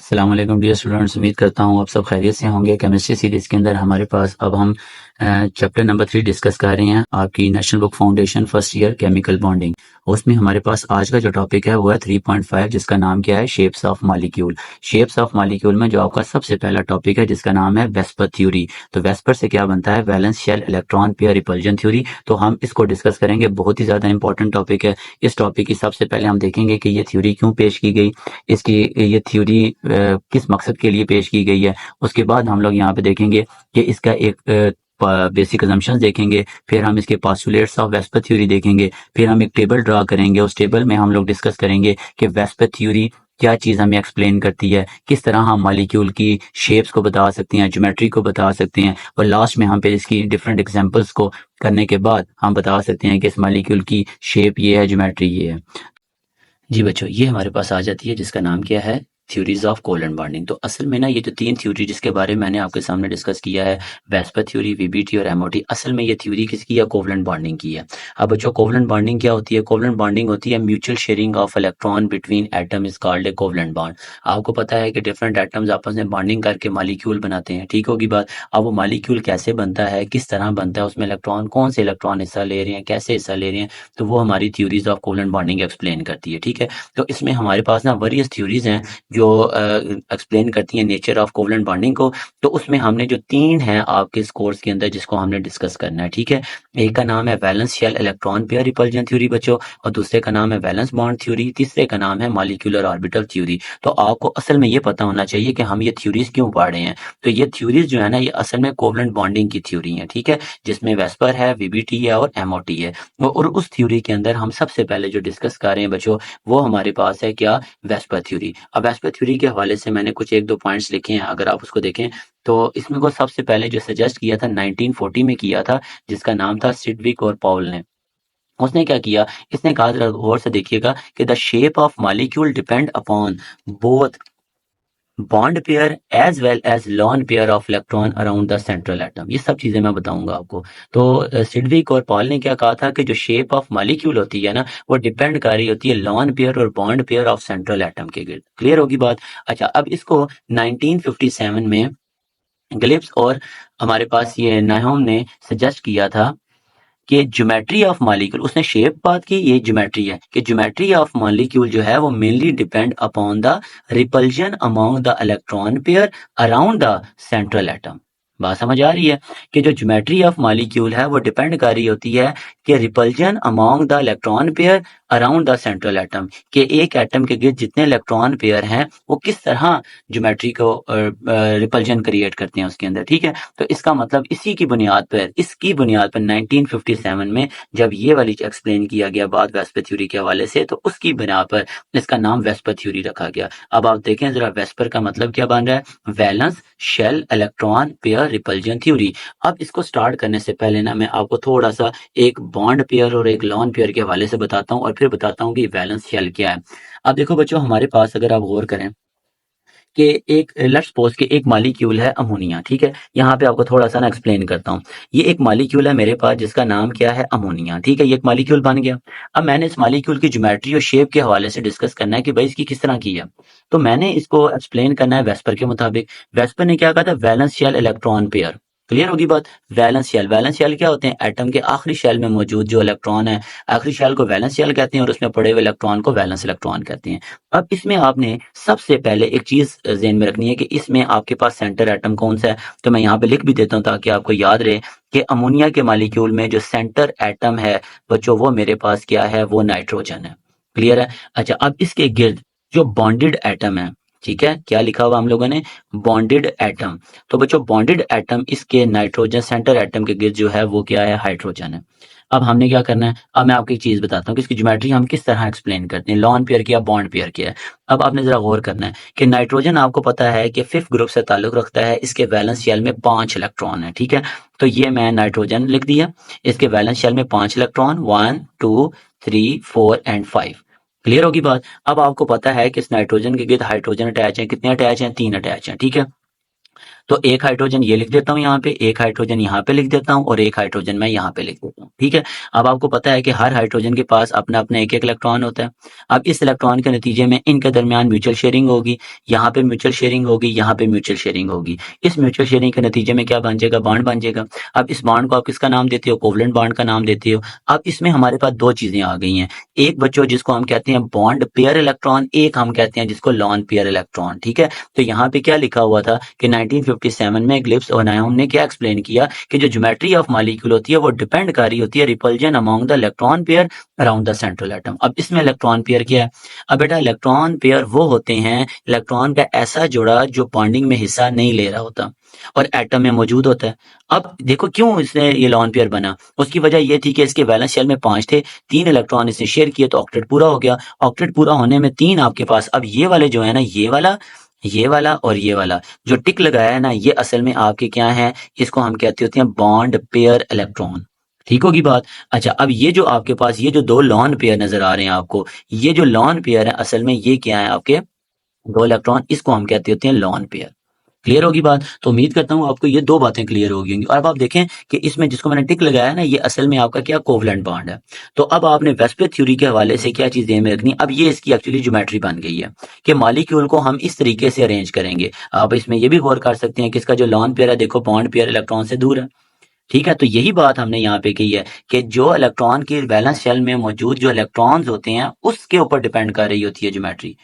अस्सलाम वालेकुम dear students. उम्मीद करता हूँ आप सब खैरियत से होंगे। केमिस्ट्री सीरीज के अंदर हमारे पास अब हम चैप्टर नंबर 3 डिस्कस कर रहे हैं, आपकी national book foundation first year chemical bonding. उसमें हमारे पास आज का जो टॉपिक है वो है 3.5, जिसका नाम क्या है, shapes of molecule. Shapes of molecule में जो आपका सबसे पहला टॉपिक है जिसका नाम है वेस्पर थ्योरी। तो वेस्पर से क्या बनता है, valence shell electron pair repulsion theory. तो हम इसको डिस्कस करेंगे, बहुत ही ज्यादा इंपॉर्टेंट टॉपिक है। इस टॉपिक की सबसे पहले हम देखेंगे कि ये थ्योरी क्यों पेश की गई, इसकी ये थ्योरी किस मकसद के लिए पेश की गई है। उसके बाद हम लोग यहाँ पे देखेंगे कि इसका एक बेसिक अजम्पशंस देखेंगे, फिर हम इसके पोस्टुलेट्स ऑफ वेस्पर थ्योरी देखेंगे, फिर हम एक टेबल ड्रा करेंगे। उस टेबल में हम लोग डिस्कस करेंगे कि वेस्पर थ्योरी क्या चीज़ हमें एक्सप्लेन करती है, किस तरह हम मॉलिक्यूल की शेप्स को बता सकते हैं, ज्योमेट्री को बता सकते हैं, और लास्ट में हम फिर इसकी डिफरेंट एग्जांपल्स को करने के बाद हम बता सकते हैं कि इस मॉलिक्यूल की शेप ये है, ज्योमेट्री ये है। जी बच्चों, ये हमारे पास आ जाती है जिसका नाम क्या है, थ्योरीज ऑफ कोवलेंट बॉन्डिंग। तो असल में ना ये जो तीन थ्योरी जिसके बारे में मैंने आपके सामने डिस्कस किया है, वेस्पर थ्योरी, वीबीटी और एमओटी, असल में ये थ्योरी किसकी है, कोवलेंट बॉन्डिंग की है। अब बच्चों, कोवलेंट बॉन्डिंग क्या होती है? कोवलेंट बॉन्डिंग होती है mutual sharing of electron between atom is called a covalent bond. आपको पता है कि डिफरेंट एटम्स आपस में बॉन्डिंग करके मॉलिक्यूल बनाते हैं, ठीक होगी बात। अब वो मॉलिक्यूल कैसे बनता है, किस तरह बनता है, उसमें इलेक्ट्रॉन कौन से इलेक्ट्रॉन हिस्सा ले रहे हैं, कैसे हिस्सा ले रहे हैं, तो वो हमारी theories of covalent bonding explain करती है, ठीक है। तो इसमें हमारे पास ना वेरियस थ्योरीज हैं जो एक्सप्लेन करती हैं नेचर ऑफ कोवलेंट बॉन्डिंग को। तो उसमें हमने जो तीन है आपके इस कोर्स के अंदर जिसको हमने डिस्कस करना है, ठीक है। एक का नाम है valence shell electron pair repulsion theory बच्चों, और दूसरे का नाम है वैलेंस बॉन्ड थ्योरी, तीसरे का नाम है मॉलिक्यूलर ऑर्बिटल थ्योरी। तो आपको असल में ये पता होना चाहिए कि हम ये थ्योरीज क्यों पढ़ रहे हैं। तो ये थ्योरीज जो है ना, ये असल में कोवलेंट बॉन्डिंग की थ्योरी है, ठीक है, जिसमें वेस्पर है, वीबीटी है और एमओटी है। और उस थ्योरी के अंदर हम सबसे पहले जो डिस्कस कर रहे हैं बच्चों, वो हमारे पास है क्या, वेस्पर थ्योरी। अब वेस्पर थ्योरी के हवाले से मैंने कुछ एक दो पॉइंट्स लिखे हैं, अगर आप उसको देखें तो इसमें को सबसे पहले जो सजेस्ट किया था 1940 में किया था, जिसका नाम था सिडविक और पॉल ने। उसने क्या किया, इसने कहा, जरा गौर से देखिएगा, कि the shape of molecule depend upon both bond pair as well as lone pair of electron around the central atom. ये सब चीजें मैं बताऊंगा आपको। तो सिडविक और पॉल ने क्या कहा था कि जो शेप ऑफ मॉलिक्यूल होती है ना, वो डिपेंड कर रही होती है लॉन पेयर और bond pair of central atom के गिर्द। क्लियर होगी बात। अच्छा, अब इसको 1957 में गिब्स और हमारे पास ये नाहोम ने सजेस्ट किया था कि ज्योमेट्री ऑफ मॉलिक्यूल, उसने शेप बात की, ये ज्योमेट्री है कि ज्योमेट्री ऑफ मॉलिक्यूल जो है वो mainly depend upon the repulsion among the electron pair around the central atom. बात समझ आ रही है कि जो ज्योमेट्री ऑफ मॉलिक्यूल है वो डिपेंड कर रही होती है कि repulsion among the electron pair around the central atom, के एक एटम के गिर्द जितने इलेक्ट्रॉन पेयर हैं वो किस तरह ज्योमेट्री को रिपल्जन क्रिएट करते हैं उसके अंदर, ठीक है। तो इसका मतलब इसकी बुनियाद पर 1957 में जब ये वाली एक्सप्लेन किया गया बात वेस्पर थ्योरी के हवाले से, तो उसकी बिना पर इसका नाम वेस्पर थ्योरी रखा गया। अब आप देखें जरा, वेस्पर का मतलब क्या बन रहा है, valence shell electron pair repulsion theory. अब इसको स्टार्ट करने से पहले ना मैं आपको थोड़ा सा एक बॉन्ड पेयर और एक लॉन पेयर के हवाले से बताता हूँ, और फिर बताता हूँ कि वैलेंस शेल क्या है। अब देखो बच्चों, हमारे पास अगर आप गौर करें कि एक लेट्स सपोज कि एक मॉलिक्यूल है अमोनिया, ठीक है। यहाँ पे आपको थोड़ा सा ना एक्सप्लेन करता हूँ। ये एक मॉलिक्यूल है मेरे पास जिसका नाम क्या है, अमोनिया, ठीक है। ये एक मॉलिक्यूल बन गया। अब मैंने इस मॉलिक्यूल की ज्योमेट्री और शेप के हवाले से डिस्कस करना है कि भाई इसकी किस तरह की है। तो मैंने इसको एक्सप्लेन करना है वेस्पर के मुताबिक। वेस्पर ने क्या कहा था, valence shell electron pair. Clear होगी बात। वैलेंस शेल क्या होते हैं, एटम के आखिरी शेल में मौजूद जो इलेक्ट्रॉन है, आखिरी शेल को वैलेंस शेल कहते हैं, और उसमें पड़े हुए इलेक्ट्रॉन को वैलेंस इलेक्ट्रॉन कहते हैं। अब इसमें आपने सबसे पहले एक चीज ज़हन में रखनी है कि इसमें आपके पास सेंटर एटम कौन सा है। तो मैं यहाँ पे लिख भी देता हूँ ताकि आपको याद रहे कि अमोनिया के मॉलिक्यूल में जो सेंटर एटम है बच्चों, वो मेरे पास क्या है, वो नाइट्रोजन है। क्लियर है। अच्छा, अब इसके गिर्द जो बॉन्डेड एटम है, ठीक है, क्या लिखा हुआ हम लोगों ने, बॉन्डेड एटम। तो बच्चों, बॉन्डेड एटम इसके नाइट्रोजन सेंटर एटम के गिर्द जो है वो क्या है, हाइड्रोजन है। अब हमने क्या करना है, अब मैं आपको एक चीज बताता हूँ कि इसकी ज्योमेट्री हम किस तरह एक्सप्लेन करते हैं, लॉन पेयर किया, बॉन्ड पेयर किया है। अब आपने जरा गौर करना है कि नाइट्रोजन आपको पता है कि फिफ्थ ग्रुप से ताल्लुक रखता है, इसके वैलेंस शेल में 5 इलेक्ट्रॉन है, ठीक है। तो ये मैं नाइट्रोजन लिख दिया, इसके वैलेंस शेल में 5 इलेक्ट्रॉन, 1 2 3 4 एंड 5। क्लियर होगी बात। अब आपको पता है कि इस नाइट्रोजन के गिर्द हाइड्रोजन अटैच है, कितने अटैच हैं, 3 अटैच हैं, ठीक है। तो एक हाइड्रोजन ये लिख देता हूँ यहाँ पे, एक हाइड्रोजन यहाँ पे लिख देता हूँ और एक हाइड्रोजन मैं यहाँ पे लिख देता हूँ। ठीक है, अब आपको पता है कि हर हाइड्रोजन के पास अपना अपना एक एक इलेक्ट्रॉन होता है। अब इस इलेक्ट्रॉन के नतीजे में इनके दरमियान म्यूचुअल शेयरिंग होगी, यहाँ पे म्यूचुअल शेयरिंग होगी, यहाँ पे म्यूचुअल शेयरिंग होगी। इस म्यूचुअल शेयरिंग के नतीजे में क्या बन जाएगा, बॉन्ड बन जाएगा। अब इस बॉन्ड को आप किसका नाम देते हो, कोवलेंट बॉन्ड का नाम देते हो। अब इसमें हमारे पास दो चीजें आ गई हैं, एक बच्चों जिसको हम कहते हैं बॉन्ड पेयर इलेक्ट्रॉन, एक हम कहते हैं जिसको लॉन पेयर इलेक्ट्रॉन। ठीक है, तो यहाँ पे क्या लिखा हुआ था कि 1957 में ग्लिब्स और नायोम ने क्या एक्सप्लेन किया कि जो ज्योमेट्री ऑफ मॉलिक्यूल होती है वो डिपेंड कर रही होती है repulsion among the electron pair around the central atom. अब इसमें इलेक्ट्रॉन पेयर क्या है, अब बेटा इलेक्ट्रॉन पेयर वो होते हैं इलेक्ट्रॉन का ऐसा जोड़ा जो बॉन्डिंग में हिस्सा नहीं ले रहा होता और एटम में मौजूद होता है। अब देखो क्यों इसने ये लॉन पेयर बना, उसकी वजह ये थी कि इसके वैलेंस शेल में 5 थे, 3 इलेक्ट्रॉन इसने शेयर किए तो ऑक्टेट पूरा हो गया। ऑक्टेट पूरा होने में 3 आपके पास, अब ये वाले जो है ना, ये वाला और ये वाला जो टिक लगाया है ना, ये असल में आपके क्या है, इसको हम कहते होते हैं बॉन्ड पेयर इलेक्ट्रॉन। ठीक होगी बात। अच्छा, अब ये जो आपके पास ये जो दो लॉन पेयर नजर आ रहे हैं आपको, ये जो लॉन पेयर है असल में ये क्या है, आपके दो इलेक्ट्रॉन, इसको हम कहते होते हैं लॉन पेयर। क्लियर होगी बात। तो उम्मीद करता हूँ आपको ये दो बातें क्लियर होगी होंगी। और अब आप देखें कि इसमें जिसको मैंने टिक लगाया ना, ये असल में आपका क्या कोवलेंट बॉन्ड है। तो अब आपने वेस्पर थ्योरी के हवाले से क्या चीज ध्यान में रखनी, अब ये इसकी एक्चुअली ज्योमेट्री बन गई है कि मॉलिक्यूल को हम इस तरीके से अरेंज करेंगे। आप इसमें ये भी गौर कर सकते हैं कि इसका जो लॉन पेयर है, देखो बॉन्ड पेयर इलेक्ट्रॉन से दूर है। ठीक है, तो यही बात हमने यहाँ पे की है कि जो इलेक्ट्रॉन की वैलेंस शेल में मौजूद जो इलेक्ट्रॉन्स होते हैं उसके ऊपर डिपेंड कर रही होती है ज्योमेट्री।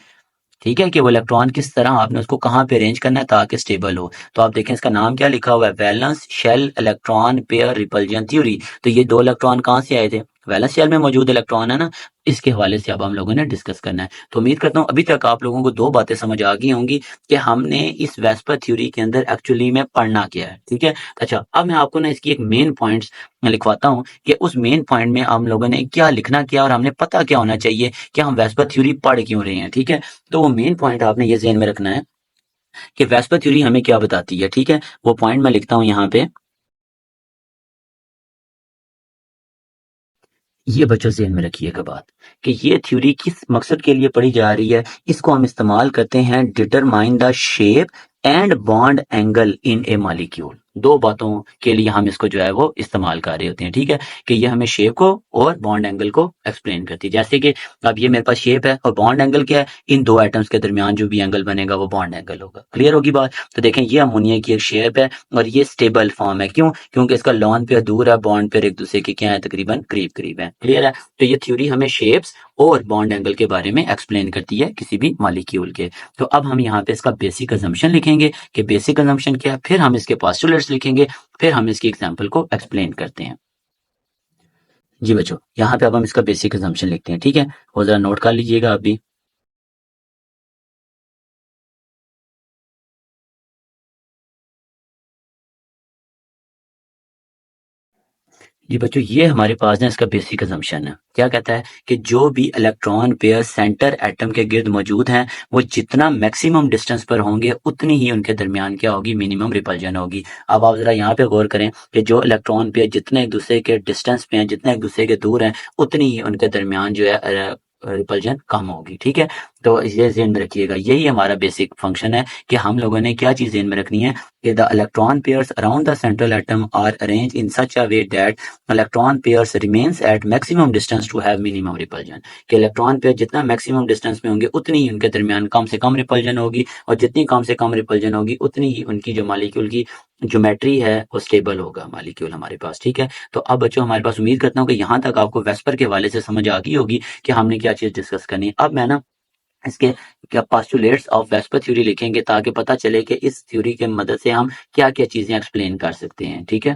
ठीक है, कि वो इलेक्ट्रॉन किस तरह आपने उसको कहाँ पे अरेंज करना है ताकि स्टेबल हो। तो आप देखें इसका नाम क्या लिखा हुआ है, valence shell electron pair repulsion theory. तो ये दो इलेक्ट्रॉन कहाँ से आए थे, वैलेंस शेल में मौजूद इलेक्ट्रॉन है ना, इसके हवाले से अब हम लोगों ने डिस्कस करना है। तो उम्मीद करता हूँ अभी तक आप लोगों को दो बातें समझ आ गई होंगी कि हमने इस वेस्पर थ्योरी के अंदर एक्चुअली में पढ़ना क्या है। ठीक है, अच्छा अब मैं आपको ना इसकी एक मेन पॉइंट्स लिखवाता हूँ कि उस मेन पॉइंट में हम लोगों ने क्या लिखना क्या और हमने पता क्या होना चाहिए कि हम वेस्पर थ्योरी पढ़ क्यों रहे हैं। ठीक है, तो वो मेन पॉइंट आपने ये ज़हन में रखना है कि वेस्पर थ्योरी हमें क्या बताती है। ठीक है, वो पॉइंट मैं लिखता हूँ यहाँ पे, ये बच्चों ज़हन में रखिएगा बात कि ये थ्योरी किस मकसद के लिए पढ़ी जा रही है। इसको हम इस्तेमाल करते हैं determine the shape and bond angle in A molecule. दो बातों के लिए हम इसको जो है वो इस्तेमाल कर रहे होते हैं। ठीक है, कि ये हमें शेप को और बॉन्ड एंगल को एक्सप्लेन करती है। जैसे कि अब ये मेरे पास शेप है और बॉन्ड एंगल क्या है, इन दो एटम्स के दरमियान जो भी एंगल बनेगा वो बॉन्ड एंगल होगा। क्लियर होगी बात। तो देखें ये अमोनिया की एक शेप है और ये स्टेबल फॉर्म है। क्यों, क्योंकि इसका लॉन पेयर दूर है, बॉन्ड पेयर एक दूसरे के क्या है, तकरीबन करीब करीब है। क्लियर है, तो ये थ्योरी हमें शेप्स और बॉन्ड एंगल के बारे में एक्सप्लेन करती है किसी भी मॉलिक्यूल के। तो अब हम यहाँ पे इसका बेसिक अजम्पशन लिखेंगे कि बेसिक अजम्पशन क्या है, फिर हम इसके पोस्टुलेट्स लिखेंगे, फिर हम इसकी एग्जांपल को एक्सप्लेन करते हैं। जी बच्चों, यहाँ पे अब हम इसका बेसिक अजम्पशन लिखते हैं। ठीक है, वो जरा नोट कर लीजिएगा आप भी। जी बच्चों, ये हमारे पास ना इसका बेसिक अजम्पशन है। क्या कहता है कि जो भी इलेक्ट्रॉन पेयर सेंटर एटम के गिर्द मौजूद हैं वो जितना मैक्सिमम डिस्टेंस पर होंगे उतनी ही उनके दरमियान क्या होगी, मिनिमम रिपल्जन होगी। अब आप जरा यहाँ पे गौर करें कि जो इलेक्ट्रॉन पेयर जितने एक दूसरे के डिस्टेंस पे हैं, जितने एक दूसरे के दूर हैं, उतनी ही उनके दरमियान जो है रिपल्जन कम होगी। ठीक है, तो ये ज़हन में रखिएगा, यही हमारा बेसिक फंक्शन है कि हम लोगों ने क्या चीज़ ज़हन में रखनी है कि the electron pairs around the central atom are arrange in such a way that electron pairs remains at maximum distance to have minimum repulsion. कि इलेक्ट्रॉन पेयर जितना मैक्सिमम डिस्टेंस में होंगे उतनी ही उनके दरमियान कम से कम रिपल्जन होगी, और जितनी कम से कम रिपल्जन होगी उतनी ही उनकी जो मॉलिक्यूल की ज्योमेट्री है वो स्टेबल होगा मॉलिक्यूल हमारे पास। ठीक है, तो अब बच्चों हमारे पास, उम्मीद करता हूँ कि यहाँ तक आपको वेस्पर के हवाले से समझ आ गई होगी कि हमने क्या चीज़ डिस्कस करनी है। अब मैं ना इसके क्या पोस्टुलेट्स ऑफ वेस्पर थ्योरी लिखेंगे ताकि पता चले कि इस थ्योरी के मदद से हम क्या क्या चीज़ें एक्सप्लेन कर सकते हैं। ठीक है,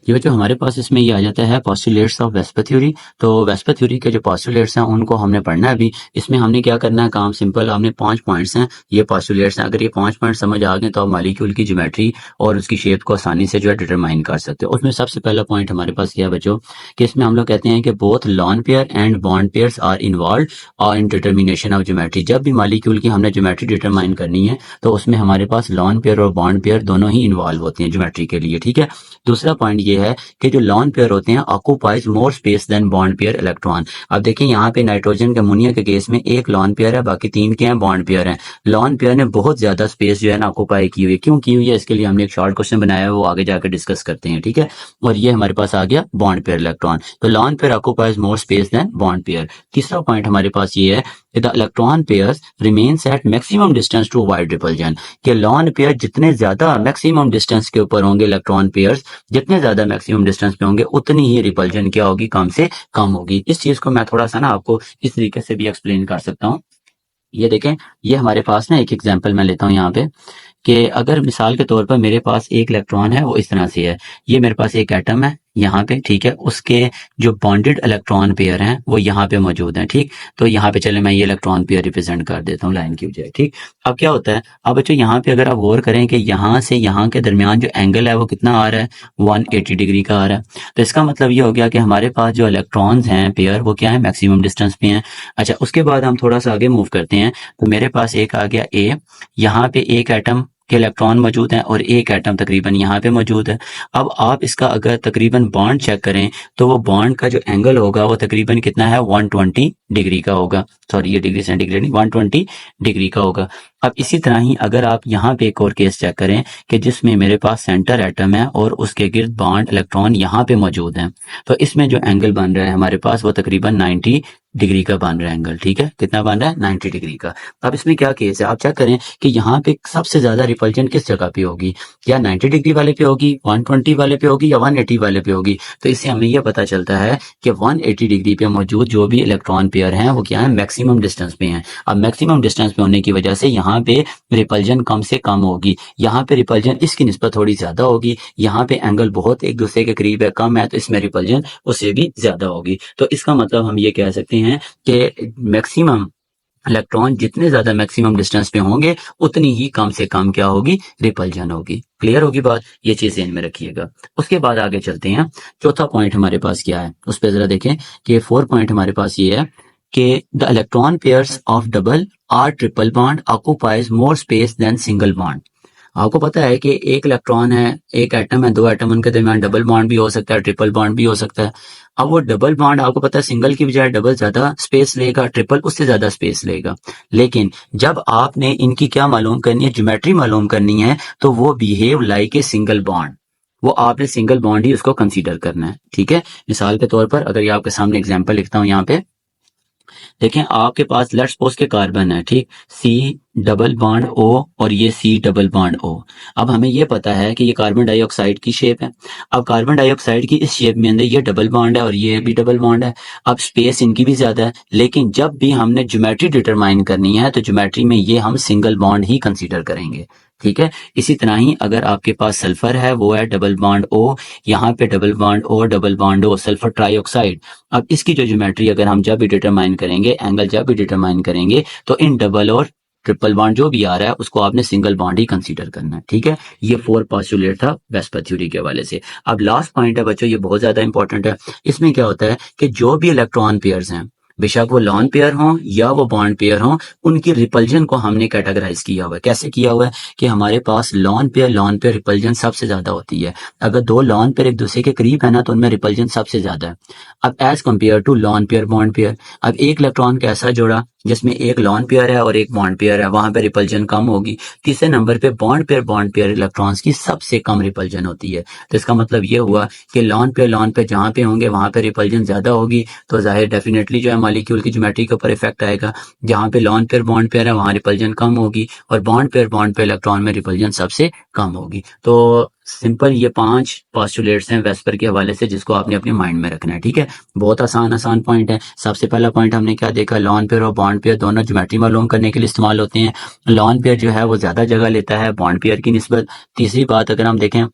ये बच्चों हमारे पास इसमें ये आ जाता है पोस्टुलेट्स ऑफ वेस्पर थ्योरी। तो वेस्पर थ्योरी के जो पोस्टुलेट्स हैं उनको हमने पढ़ना है अभी। इसमें हमने क्या करना है, काम सिंपल, हमने 5 पॉइंट्स हैं, ये पोस्टुलेट्स हैं। अगर ये 5 पॉइंट समझ आ गए तो आप मॉलिक्यूल की ज्योमेट्री और उसकी शेप को आसानी से जो है डिटरमाइन कर सकते हो। उसमें सबसे पहला पॉइंट हमारे पास क्या है बच्चों, कि इसमें हम लोग कहते हैं कि both lone pair and bond pairs are involve और इन डिटर्मिनेशन ऑफ ज्योमेट्री। जब भी मॉलिक्यूल की हमने ज्योमेट्री डिटरमाइन करनी है तो उसमें हमारे पास लॉन पेयर और बॉन्ड पेयर दोनों ही इन्वॉल्व होते हैं ज्योमेट्री के लिए। ठीक है, दूसरा पॉइंट ये ये है कि जो लॉन पेयर होते हैं occupies more space than bond pair electron. अब देखिए यहाँ पे नाइट्रोजन के अमोनिया के केस में एक लॉन पेयर है, बाकी 3 क्या है, बॉन्ड पेयर है। लॉन पेयर ने बहुत ज्यादा स्पेस जो है ना ऑक्यूपाई की हुई है। क्यों की हुई है, इसके लिए हमने एक शॉर्ट क्वेश्चन बनाया है, वो आगे जाकर डिस्कस करते हैं, ठीक है। और ये हमारे पास आ गया बॉन्ड पेयर इलेक्ट्रॉन। तो lone pair occupies more space than bond pair. तीसरा पॉइंट हमारे पास ये है the electron pairs remains at maximum distance to avoid repulsion. कि लॉन पेयर जितने ज्यादा मैक्सिमम डिस्टेंस के ऊपर होंगे, इलेक्ट्रॉन पेयर्स जितने ज्यादा मैक्सिमम डिस्टेंस पे होंगे, उतनी ही रिपल्जन क्या होगी, कम से कम होगी। इस चीज को मैं थोड़ा सा ना आपको इस तरीके से भी एक्सप्लेन कर सकता हूँ। ये देखें, ये हमारे पास ना एक एग्जांपल मैं लेता हूँ यहाँ पे, कि अगर मिसाल के तौर पर मेरे पास एक इलेक्ट्रॉन है, वो इस तरह से है। ये मेरे पास एक एटम है यहाँ पे, ठीक है। उसके जो बॉन्डेड इलेक्ट्रॉन पेयर हैं वो यहाँ पे मौजूद हैं, ठीक। तो यहाँ पे चले मैं ये इलेक्ट्रॉन पेयर रिप्रेजेंट कर देता हूँ लाइन की बजाय, ठीक। अब क्या होता है, अब बच्चों यहाँ पे अगर आप गौर करें कि यहाँ से यहाँ के दरमियान जो एंगल है वो कितना आ रहा है, 180 डिग्री का आ रहा है। तो इसका मतलब ये हो गया कि हमारे पास जो इलेक्ट्रॉन्स हैं पेयर, वो क्या है, मैक्सिमम डिस्टेंस पे हैं। अच्छा, उसके बाद हम थोड़ा सा आगे मूव करते हैं। तो मेरे पास एक आ गया ए, यहाँ पे एक एटम के इलेक्ट्रॉन मौजूद हैं और एक एटम तकरीबन यहाँ पे मौजूद है। अब आप इसका अगर तकरीबन बॉन्ड चेक करें तो वो बॉन्ड का जो एंगल होगा वो तकरीबन कितना है, 120 डिग्री का होगा। सॉरी, ये डिग्री सेंटीग्रेड नहीं, 120 डिग्री का होगा। अब इसी तरह ही अगर आप यहाँ पे एक और केस चेक करें कि जिसमें मेरे पास सेंटर एटम है और उसके गिर्द बॉन्ड इलेक्ट्रॉन यहाँ पे मौजूद हैं, तो इसमें जो एंगल बन रहा है हमारे पास वो तकरीबन 90 डिग्री का बन रहा है एंगल, ठीक है। कितना बन रहा है, 90 डिग्री का। अब इसमें क्या केस है, आप चेक करें कि यहाँ पे सबसे ज्यादा रिपल्जन किस जगह पे होगी, या 90 डिग्री वाले पे होगी, 120 वाले पे होगी, या 180 वाले पे होगी। तो इससे हमें यह पता चलता है कि 180 डिग्री पे मौजूद जो भी इलेक्ट्रॉन पेयर हैं वो क्या है, मैक्सिमम डिस्टेंस पे हैं। अब मैक्सिमम डिस्टेंस पे होने की वजह से यहाँ पे रिपल्जन कम से कम होगी, यहाँ पे रिपल्जन इसकी निस्बत थोड़ी ज्यादा होगी, यहाँ पे एंगल बहुत एक दूसरे के करीब है, कम है, तो इसमें रिपल्जन उससे भी ज्यादा होगी। तो इसका मतलब हम ये कह सकते हैं कि मैक्सिमम इलेक्ट्रॉन जितने ज्यादा मैक्सिमम डिस्टेंस पे होंगे उतनी ही कम से कम क्या होगी, रिपल्जन होगी। क्लियर होगी बात, ये चीज ध्यान में रखिएगा। उसके बाद आगे चलते हैं। चौथा पॉइंट हमारे पास क्या है, उस पर जरा देखें कि 4 पॉइंट हमारे पास ये है कि the electron pairs of double or triple bond occupies more space than single bond. आपको पता है कि एक इलेक्ट्रॉन है, एक एटम है, दो एटम, उनके दरमियान डबल बॉन्ड भी हो सकता है, ट्रिपल बॉन्ड भी हो सकता है। अब वो डबल बॉन्ड आपको पता है सिंगल की बजाय डबल ज्यादा स्पेस लेगा, ट्रिपल उससे ज्यादा स्पेस लेगा। लेकिन जब आपने इनकी क्या मालूम करनी है, ज्योमेट्री मालूम करनी है, तो वो behave like a single bond, वो आपने सिंगल बॉन्ड ही उसको कंसीडर करना है, ठीक है। मिसाल के तौर पर अगर ये आपके सामने एग्जाम्पल लिखता हूँ यहाँ पे, देखें आपके पास लेट्स सपोज के कार्बन है, ठीक, सी डबल बॉन्ड ओ और ये सी डबल बॉन्ड ओ। अब हमें ये पता है कि ये कार्बन डाइऑक्साइड की शेप है। अब कार्बन डाइऑक्साइड की इस शेप में अंदर ये डबल बॉन्ड है और ये भी डबल बॉन्ड है। अब स्पेस इनकी भी ज्यादा है, लेकिन जब भी हमने ज्योमेट्री डिटरमाइन करनी है तो ज्योमेट्री में ये हम सिंगल बॉन्ड ही कंसीडर करेंगे, ठीक है। इसी तरह ही अगर आपके पास सल्फर है, वो है डबल बॉन्ड ओ, यहाँ पे double bond O, double bond O, sulphur trioxide. अब इसकी जो ज्योमेट्री अगर हम जब भी डिटरमाइन करेंगे, एंगल जब भी डिटरमाइन करेंगे, तो इन डबल और ट्रिपल बॉन्ड जो भी आ रहा है उसको आपने सिंगल बॉन्ड ही कंसीडर करना है, ठीक है। ये 4 पोस्टुलेट था वेस्पर थ्योरी के हवाले से। अब लास्ट पॉइंट है बच्चों, ये बहुत ज्यादा इंपॉर्टेंट है। इसमें क्या होता है कि जो भी इलेक्ट्रॉन पेयर्स हैं, बेशक वो लॉन पेयर हों या वो बॉन्ड पेयर हों, उनकी रिपल्जन को हमने कैटेगराइज किया हुआ है। कैसे किया हुआ है कि हमारे पास लॉन पेयर रिपल्जन सबसे ज्यादा होती है। अगर दो लॉन पेयर एक दूसरे के करीब है ना, तो उनमें रिपल्जन सबसे ज्यादा है। अब as compare to lone pair bond pair, अब एक इलेक्ट्रॉन का ऐसा जोड़ा जिसमें एक लॉन पेयर है और एक बॉन्ड पेयर है, वहां पे रिपल्जन कम होगी। तीसरे नंबर पे बॉन्ड पेयर इलेक्ट्रॉन्स की सबसे कम रिपल्जन होती है। तो इसका मतलब ये हुआ कि लॉन पेयर जहां पे होंगे वहां पे रिपल्जन ज्यादा होगी, तो जाहिर डेफिनेटली जो है मॉलिक्यूल की ज्योमेट्री के ऊपर इफेक्ट आएगा। जहां पे लॉन पेयर बॉन्ड पेयर है वहां रिपल्जन कम होगी, और बॉन्ड पेयर इलेक्ट्रॉन में रिपल्जन सबसे कम होगी। तो सिंपल ये 5 पोस्टुलेट्स हैं वेस्पर के हवाले से, जिसको आपने अपने माइंड में रखना है, ठीक है। बहुत आसान पॉइंट है। सबसे पहला पॉइंट हमने क्या देखा, लॉन पेयर और बॉन्ड पेयर दोनों ज्योमेट्री मालूम करने के लिए इस्तेमाल होते हैं। लॉन पेयर जो है वो ज्यादा जगह लेता है बॉन्ड पेयर की निस्बत। तीसरी बात अगर हम देखें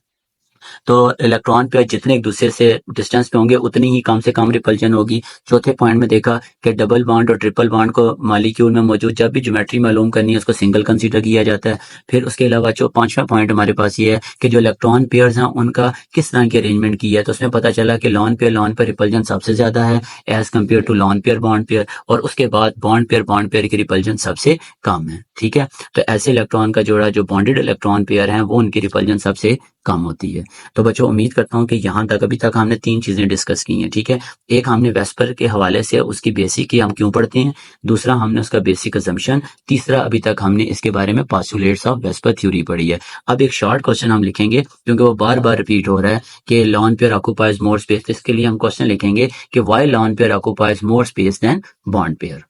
तो इलेक्ट्रॉन पेयर जितने एक दूसरे से डिस्टेंस पे होंगे उतनी ही कम से कम रिपल्जन होगी। चौथे पॉइंट में देखा कि डबल बॉन्ड और ट्रिपल बॉन्ड को मॉलिक्यूल में मौजूद जब भी ज्योमेट्री मालूम करनी है उसको सिंगल कंसीडर किया जाता है। फिर उसके अलावा जो 5वां पॉइंट हमारे पास ये है कि जो इलेक्ट्रॉन पेयर्स हैं उनका किस तरह की अरेंजमेंट की है, तो उसमें पता चला कि लॉन पेयर रिपल्जन सबसे ज्यादा है as compare to lone pair bond pair, और उसके बाद बॉन्ड पेयर की रिपल्जन सबसे कम है, ठीक है। तो ऐसे इलेक्ट्रॉन का जोड़ा जो बॉन्डेड इलेक्ट्रॉन पेयर है वो उनकी रिपल्जन सबसे कम होती है। तो बच्चों उम्मीद करता हूँ कि यहाँ तक अभी तक हमने 3 चीजें डिस्कस की हैं, ठीक है। एक हमने वेस्पर के हवाले से उसकी बेसिक की हम क्यों पढ़ते हैं, दूसरा हमने उसका बेसिक असम्पशन, तीसरा अभी तक हमने इसके बारे में पोस्टुलेट्स ऑफ वेस्पर थ्योरी पढ़ी है। अब एक शॉर्ट क्वेश्चन हम लिखेंगे क्योंकि वो बार बार रिपीट हो रहा है कि lone pair occupies more space. इसके लिए हम क्वेश्चन लिखेंगे कि why lone pair occupies more space than bond pair.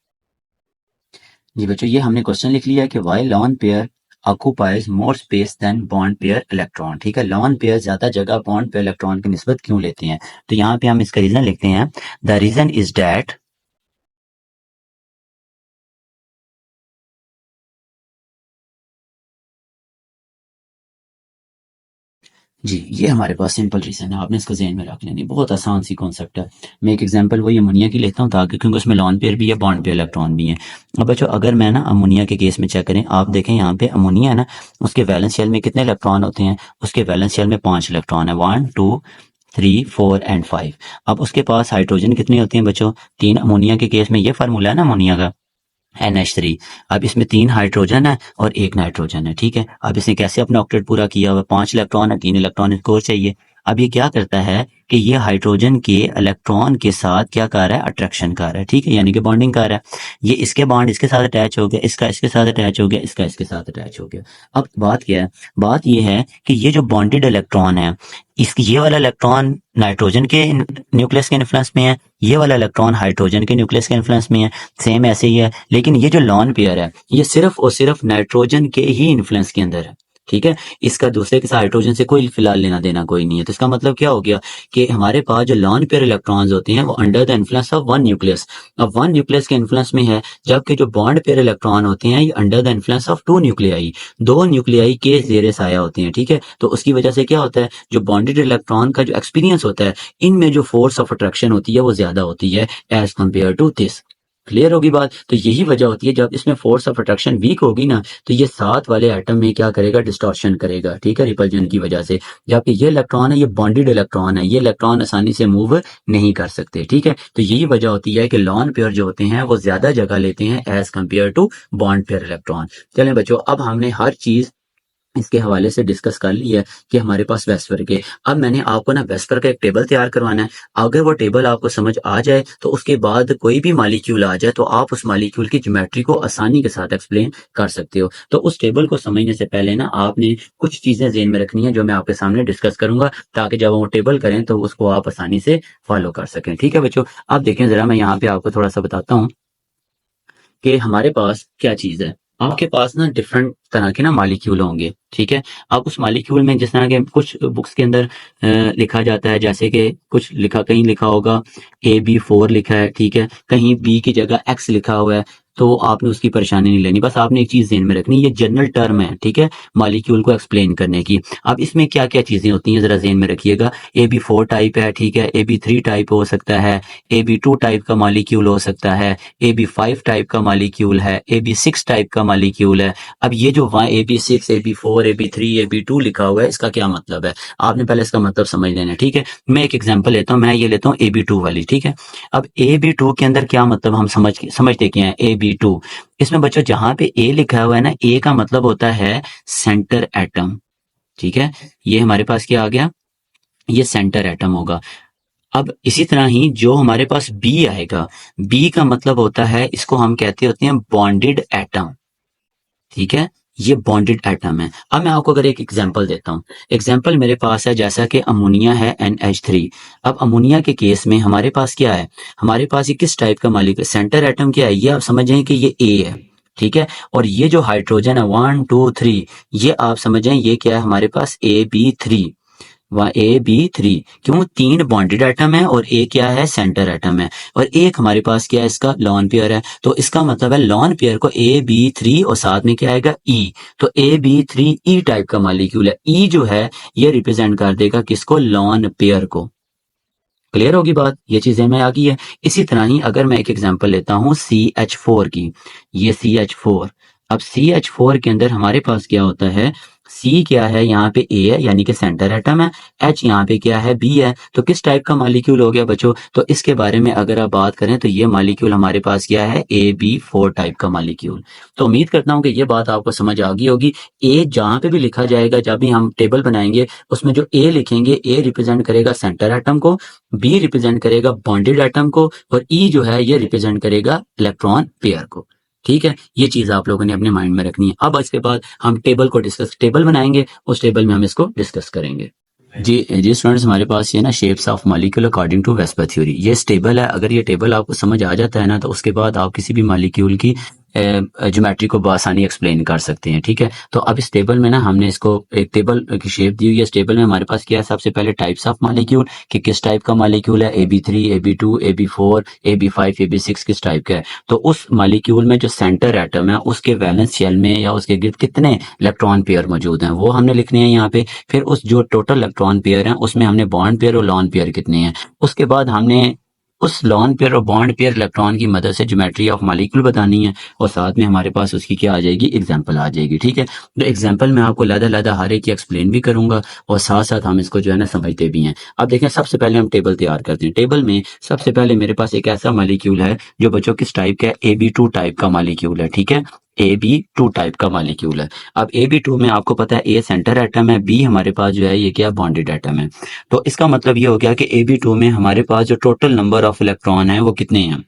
जी बच्चों, ये हमने क्वेश्चन लिख लिया कि why lone pair occupies more space than bond pair electron. ठीक है, लॉन पेयर ज्यादा जगह बॉन्ड पेयर इलेक्ट्रॉन की निस्बत क्यों लेते हैं। तो यहाँ पे हम इसका रीजन लिखते हैं, द रीजन इज डैट जी, ये हमारे पास सिंपल रीजन है, आपने इसको ज़हन में रख लेनी, बहुत आसान सी कॉन्सेप्ट है। मैं एक एग्जांपल वही अमोनिया की लेता हूँ ताकि, क्योंकि उसमें लॉन पेयर भी है, बॉन्ड पेयर इलेक्ट्रॉन भी है। अब बच्चों अगर मैं ना अमोनिया के केस में चेक करें, आप देखें यहाँ पे अमोनिया है ना, उसके वैलेंस शेल में कितने इलेक्ट्रॉन होते हैं, उसके वैलेंस शेल में 5 इलेक्ट्रॉन है, 1 2 3 4 एंड 5। अब उसके पास हाइड्रोजन कितने होते हैं बच्चों, 3। अमोनिया के केस में ये फार्मूला है ना अमोनिया का, NH3। अब इसमें 3 हाइड्रोजन है और 1 नाइट्रोजन है, ठीक है। अब इसने कैसे अपना ऑक्टेट पूरा किया हुआ, 5 इलेक्ट्रॉन है, 3 इलेक्ट्रॉन इसको और चाहिए। अब ये क्या करता है कि ये हाइड्रोजन के इलेक्ट्रॉन के साथ क्या कर रहा है, अट्रैक्शन कर रहा है, ठीक है, यानी कि बॉन्डिंग कर रहा है। ये इसके बॉन्ड इसके साथ अटैच हो गया, इसका इसके साथ अटैच हो गया, इसका इसके साथ अटैच हो गया। अब बात क्या है, बात ये है कि ये जो बॉन्डेड इलेक्ट्रॉन है, इसकी ये वाला इलेक्ट्रॉन नाइट्रोजन के न्यूक्लियस के इन्फ्लुएंस में है, ये वाला इलेक्ट्रॉन हाइड्रोजन के न्यूक्लियस के इन्फ्लुएंस में है, सेम ऐसे ही है। लेकिन ये जो लॉन पेयर है ये सिर्फ और सिर्फ नाइट्रोजन के ही इन्फ्लुएंस के अंदर है, ठीक है। इसका दूसरे के साथ हाइड्रोजन से कोई फिलहाल लेना देना कोई नहीं है। तो इसका मतलब क्या हो गया कि हमारे पास जो लॉन पेयर इलेक्ट्रॉन्स होते हैं वो under the influence of one nucleus, अब वन न्यूक्लियस के इन्फ्लुएंस में है, जबकि जो बॉन्ड पेयर इलेक्ट्रॉन होते हैं ये under the influence of two nuclei, दो न्यूक्लियाई के जेर साया होते हैं, ठीक है। तो उसकी वजह से क्या होता है, जो बॉन्डेड इलेक्ट्रॉन का जो एक्सपीरियंस होता है, इनमें जो फोर्स ऑफ अट्रैक्शन होती है वो ज्यादा होती है as compare to this. Clear होगी बात। तो यही वजह होती है, जब इसमें फोर्स ऑफ अट्रैक्शन वीक होगी ना, तो ये साथ वाले एटम में क्या करेगा, डिस्टॉर्शन करेगा, ठीक है, रिपल्जन की वजह से। जबकि ये इलेक्ट्रॉन है, ये बॉन्डेड इलेक्ट्रॉन है, ये इलेक्ट्रॉन आसानी से मूव नहीं कर सकते, ठीक है। तो यही वजह होती है कि लॉन पेयर जो होते हैं वो ज्यादा जगह लेते हैं as compare to bond pair electron. चलें बच्चों, अब हमने हर चीज इसके हवाले से डिस्कस कर ली है कि हमारे पास वेस्पर के। अब मैंने आपको ना वेस्पर का एक टेबल तैयार करवाना है। अगर वो टेबल आपको समझ आ जाए तो उसके बाद कोई भी मालिक्यूल आ जाए तो आप उस मालिक्यूल की ज्योमेट्री को आसानी के साथ एक्सप्लेन कर सकते हो। तो उस टेबल को समझने से पहले ना आपने कुछ चीजें ज़हन में रखनी है जो मैं आपके सामने डिस्कस करूंगा, ताकि जब वो टेबल करें तो उसको आप आसानी से फॉलो कर सकें, ठीक है बच्चों। अब देखें जरा, मैं यहाँ पे आपको थोड़ा सा बताता हूँ कि हमारे पास क्या चीज है। आपके पास ना डिफरेंट तरह के ना मालिक्यूल होंगे, ठीक है। अब उस मालिक्यूल में जिस तरह के कुछ बुक्स के अंदर लिखा जाता है, जैसे कि कुछ लिखा, कहीं लिखा होगा AB4 लिखा है, ठीक है, कहीं B की जगह X लिखा हुआ है। तो आपने उसकी परेशानी नहीं लेनी, बस आपने एक चीज ध्यान में रखनी, ये जनरल टर्म है, ठीक है, मालिक्यूल को एक्सप्लेन करने की। अब इसमें क्या क्या चीजें होती हैं जरा ध्यान में रखिएगा। AB4 टाइप है, ठीक है, AB3 टाइप हो सकता है, AB2 टाइप का मालिक्यूल हो सकता है, AB5 टाइप का मालिक्यूल है, AB6 टाइप का मालिक्यूल है। अब ये जो AB6 AB4 AB3 AB2 लिखा हुआ है, इसका क्या मतलब है, आपने पहले इसका मतलब समझ लेना है, ठीक है। मैं एक एग्जांपल लेता हूँ, मैं ये लेता हूँ AB2 वाली, ठीक है। अब AB2 के अंदर क्या मतलब हम समझते क्या है, AB2, इसमें बच्चों जहां पे A लिखा हुआ है ना, A का मतलब होता है सेंटर एटम, ठीक है। ये हमारे पास क्या आ गया, ये सेंटर एटम होगा। अब इसी तरह ही जो हमारे पास B आएगा, B का मतलब होता है, इसको हम कहते होते हैं बॉन्डेड एटम, ठीक है, ये बॉन्डेड एटम है। अब मैं आपको अगर एक एग्जांपल देता हूँ, एग्जांपल मेरे पास है जैसा कि अमोनिया है NH3। अब अमोनिया के केस में हमारे पास क्या है, हमारे पास ये किस टाइप का मालिक्यूल, सेंटर एटम क्या है, ये आप समझ जाएं कि ये A है, ठीक है। और ये जो हाइड्रोजन है 1 2 3, ये आप समझ जाएं ये क्या है, हमारे पास AB3, AB3। क्यों, 3 बॉन्डेड एटम है और एक क्या है, सेंटर एटम है, और एक हमारे पास क्या है, इसका लॉन पेयर है। तो इसका मतलब है लॉन पेयर को AB3 और साथ में क्या आएगा, E। तो AB3 E टाइप का मालिक्यूल है। E जो है ये रिप्रेजेंट कर देगा किसको, लॉन पेयर को। क्लियर होगी बात, ये चीजें में आ गई है। इसी तरह ही अगर मैं एक एग्जांपल लेता हूं CH4 की, ये CH4, अब CH4 के अंदर हमारे पास क्या होता है, C क्या है, यहाँ पे A है यानी कि सेंटर एटम है, H यहाँ पे क्या है, B है। तो किस टाइप का मॉलिक्यूल हो गया बच्चों, तो इसके बारे में अगर आप बात करें तो ये मॉलिक्यूल हमारे पास क्या है, AB4 टाइप का मॉलिक्यूल। तो उम्मीद करता हूँ कि ये बात आपको समझ आ गई होगी। ए जहाँ पे भी लिखा जाएगा, जब भी हम टेबल बनाएंगे उसमें जो ए लिखेंगे, ए रिप्रेजेंट करेगा सेंटर एटम को, बी रिप्रेजेंट करेगा बॉन्डेड एटम को, और ई जो है ये रिप्रेजेंट करेगा इलेक्ट्रॉन पेयर को। ठीक है, ये चीज आप लोगों ने अपने माइंड में रखनी है। अब इसके बाद हम टेबल बनाएंगे, उस टेबल में हम इसको डिस्कस करेंगे। जी स्टूडेंट्स, हमारे पास ये ना shapes of molecule according to VSEPR theory, ये टेबल है। अगर ये टेबल आपको समझ आ जाता है ना, तो उसके बाद आप किसी भी मॉलिक्यूल की ज्योमेट्री को बआसानी एक्सप्लेन कर सकते हैं। ठीक है, तो अब इस टेबल में ना हमने इसको एक टेबल की शेप दी हुई है। इस टेबल में हमारे पास क्या है, सबसे पहले टाइप्स ऑफ मॉलिक्यूल, कि किस टाइप का मॉलिक्यूल है, AB3, AB2, AB4, AB5, AB6 किस टाइप का है। तो उस मॉलिक्यूल में जो सेंटर एटम है उसके वैलेंस शेल में या उसके गिर्द कितने इलेक्ट्रॉन पेयर मौजूद हैं वो हमने लिखने हैं यहाँ पे। फिर उस जो टोटल इलेक्ट्रॉन पेयर हैं उसमें हमने बॉन्ड पेयर और लॉन पेयर कितने हैं। उसके बाद हमने उस लॉन पेयर और बॉन्ड पेयर इलेक्ट्रॉन की मदद से ज्योमेट्री ऑफ मॉलिक्यूल बतानी है, और साथ में हमारे पास उसकी क्या आ जाएगी, एग्जांपल आ जाएगी। ठीक है, तो एग्जांपल मैं आपको लहदा हर एक की एक्सप्लेन भी करूंगा, और साथ साथ हम इसको जो है ना समझते भी हैं। अब देखें, सबसे पहले हम टेबल तैयार करते हैं। टेबल में सबसे पहले मेरे पास एक ऐसा मॉलिक्यूल है जो बच्चों किस टाइप का है, AB2 टाइप का मॉलिक्यूल है। ठीक है, AB2 टाइप का मॉलिक्यूल है। अब AB2 में आपको पता है ए सेंटर एटम है, बी हमारे पास जो है ये क्या, बॉन्डेड एटम है। तो इसका मतलब ये हो गया कि AB2 में हमारे पास जो टोटल नंबर ऑफ इलेक्ट्रॉन है वो कितने हैं।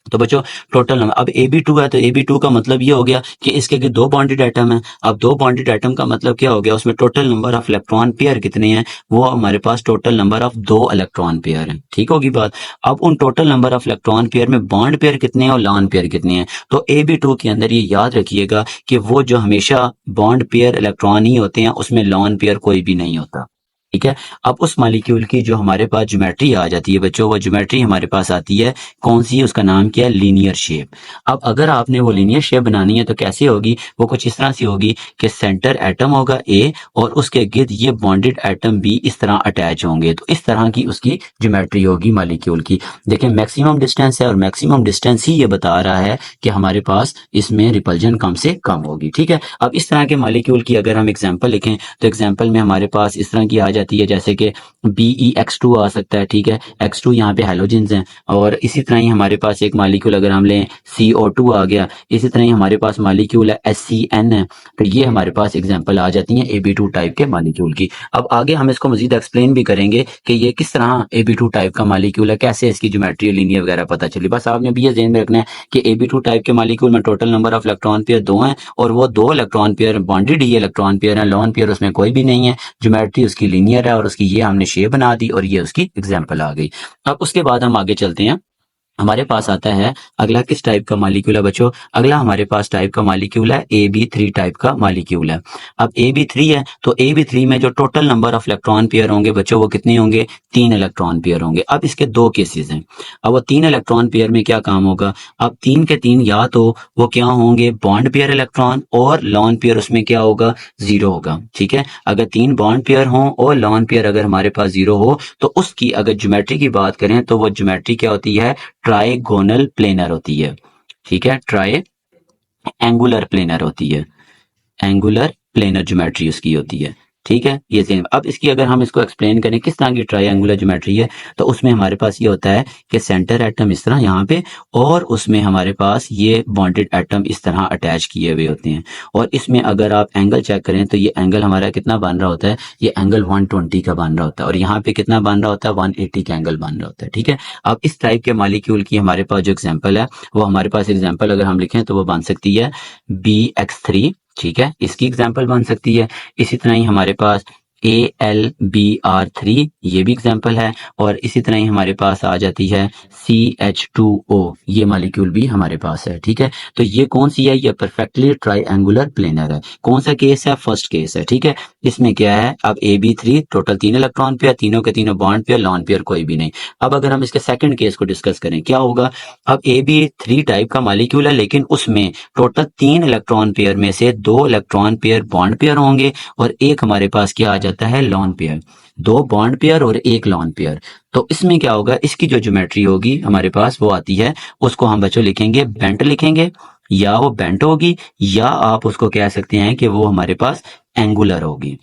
तो बच्चों टोटल नंबर, अब AB2 है तो AB2 का मतलब ये हो गया कि इसके के दो बॉन्डेड एटम है। अब दो बॉन्डेड एटम का मतलब क्या हो गया, उसमें total number of electron pair कितने हैं, वो हमारे पास total number of 2 electron pair हैं। ठीक होगी बात। अब उन total number of electron pair में बॉन्ड पेयर कितने हैं और लॉन पेयर कितने हैं। तो AB2 के अंदर ये याद रखिएगा कि वो जो हमेशा बॉन्ड पेयर इलेक्ट्रॉन ही होते हैं, उसमें लॉन पेयर कोई भी नहीं होता। ठीक है, अब उस मॉलिक्यूल की जो हमारे पास ज्योमेट्री आ जाती है बच्चों, वो ज्योमेट्री हमारे पास आती है कौन सी, उसका नाम क्या है, लीनियर शेप। अब अगर आपने वो लीनियर शेप बनानी है तो कैसे होगी, वो कुछ इस तरह से होगी कि सेंटर एटम होगा ए, और उसके गिर्द ये बॉन्डेड एटम भी इस तरह अटैच होंगे। तो इस तरह की उसकी ज्योमेट्री होगी मॉलिक्यूल की। देखें, मैक्सिमम डिस्टेंस है, और मैक्सिमम डिस्टेंस ही ये बता रहा है कि हमारे पास इसमें रिपल्जन कम से कम होगी। ठीक है, अब इस तरह के मॉलिक्यूल की अगर हम एग्जाम्पल लिखें तो एग्जाम्पल में हमारे पास इस तरह की आ जाती है, जैसे कि BeX2 आ सकता है। ठीक है, X2 यहाँ पे हैलोजेंस हैं, और इसी तरह ही हमारे पास एक मॉलिक्यूल अगर हम लें CO2 आ गया। इसी तरह ही हमारे पास मॉलिक्यूल है SCN है। तो ये हमारे पास एग्जाम्पल आ जाती हैं AB2 टाइप के मॉलिक्यूल की। अब आगे हम इसको मजीद एक्सप्लेन भी करेंगे कि ये किस तरह AB2 टाइप का मॉलिक्यूल है, कैसे इसकी ज्योमेट्री लीनियर वगैरह पता चली। बस आपने भी ये ध्यान में रखना है कि AB2 टाइप के मॉलिक्यूल में total number of electron pair 2 हैं, और वो 2 इलेक्ट्रॉन पेयर बॉन्डेड ही इलेक्ट्रॉन पेयर है, लॉन पेयर उसमें कोई भी नहीं है। ज्योमेट्री उसकी लीनियर है, और उसकी ये हमने शेप बना दी, और ये उसकी एग्जाम्पल आ गई। अब उसके बाद हम आगे चलते हैं। हमारे पास आता है अगला किस टाइप का मॉलिक्यूल है बच्चों, अगला हमारे पास टाइप का मॉलिक्यूल है AB3 टाइप का मॉलिक्यूल है। अब AB3 है तो AB3 में जो total number of electron pair होंगे बच्चों वो कितने होंगे, 3 इलेक्ट्रॉन पेयर होंगे। अब इसके दो केसेस हैं। अब वो 3 इलेक्ट्रॉन पेयर में क्या काम होगा, अब 3 के 3 या तो वो क्या होंगे, बॉन्ड पेयर इलेक्ट्रॉन, और लॉन पेयर उसमें क्या होगा, 0 होगा। ठीक है, अगर 3 बॉन्ड पेयर हों और लॉन पेयर अगर हमारे पास 0 हो, तो उसकी अगर ज्योमेट्री की बात करें तो वो ज्योमेट्री क्या होती है, ट्राइगोनल प्लेनर होती है। ठीक है, ट्राई एंगुलर प्लेनर होती है, एंगुलर प्लेनर ज्योमेट्री उसकी होती है। ठीक है, ये सेम। अब इसकी अगर हम इसको एक्सप्लेन करें किस तरह की ट्रायंगुलर ज्योमेट्री है, तो उसमें हमारे पास ये होता है कि सेंटर एटम इस तरह यहाँ पे, और उसमें हमारे पास ये बॉन्डेड एटम इस तरह अटैच किए हुए होते हैं। और इसमें अगर आप एंगल चेक करें तो ये एंगल हमारा कितना बन रहा होता है, ये एंगल 120 का बन रहा होता है, और यहाँ पे कितना बन रहा होता है, 180 का एंगल बन रहा होता है। ठीक है, अब इस टाइप के मॉलिक्यूल की हमारे पास जो एग्जाम्पल है, वो हमारे पास एग्जाम्पल अगर हम लिखें तो वो बन सकती है BX3। ठीक है, इसकी एग्जाम्पल बन सकती है। इसी तरह ही हमारे पास AlBr3, ये भी एग्जाम्पल है। और इसी तरह ही हमारे पास आ जाती है CH2O, ये मॉलिक्यूल भी हमारे पास है। ठीक है, तो ये कौन सी है, ये परफेक्टली ट्राइंगुलर प्लेनर है। कौन सा केस है, फर्स्ट केस है। ठीक है, इसमें क्या है, अब AB3 टोटल 3 इलेक्ट्रॉन पेयर, तीनों के तीनों बॉन्ड पेयर, लॉन पेयर कोई भी नहीं। अब अगर हम इसके सेकंड केस को डिस्कस करें क्या होगा, अब AB3 टाइप का मॉलिक्यूल है, लेकिन उसमें टोटल 3 इलेक्ट्रॉन पेयर में से 2 इलेक्ट्रॉन पेयर बॉन्ड पेयर होंगे, और एक हमारे पास क्या आ जाता है, लॉन पेयर। 2 बॉन्ड पेयर और एक लॉन पेयर। तो इसमें क्या होगा, इसकी जो ज्योमेट्री होगी हमारे पास वो आती है, उसको हम बच्चों लिखेंगे बेंट लिखेंगे। या वो बेंट होगी, या आप उसको कह सकते हैं कि वो हमारे पास एंगुलर होगी।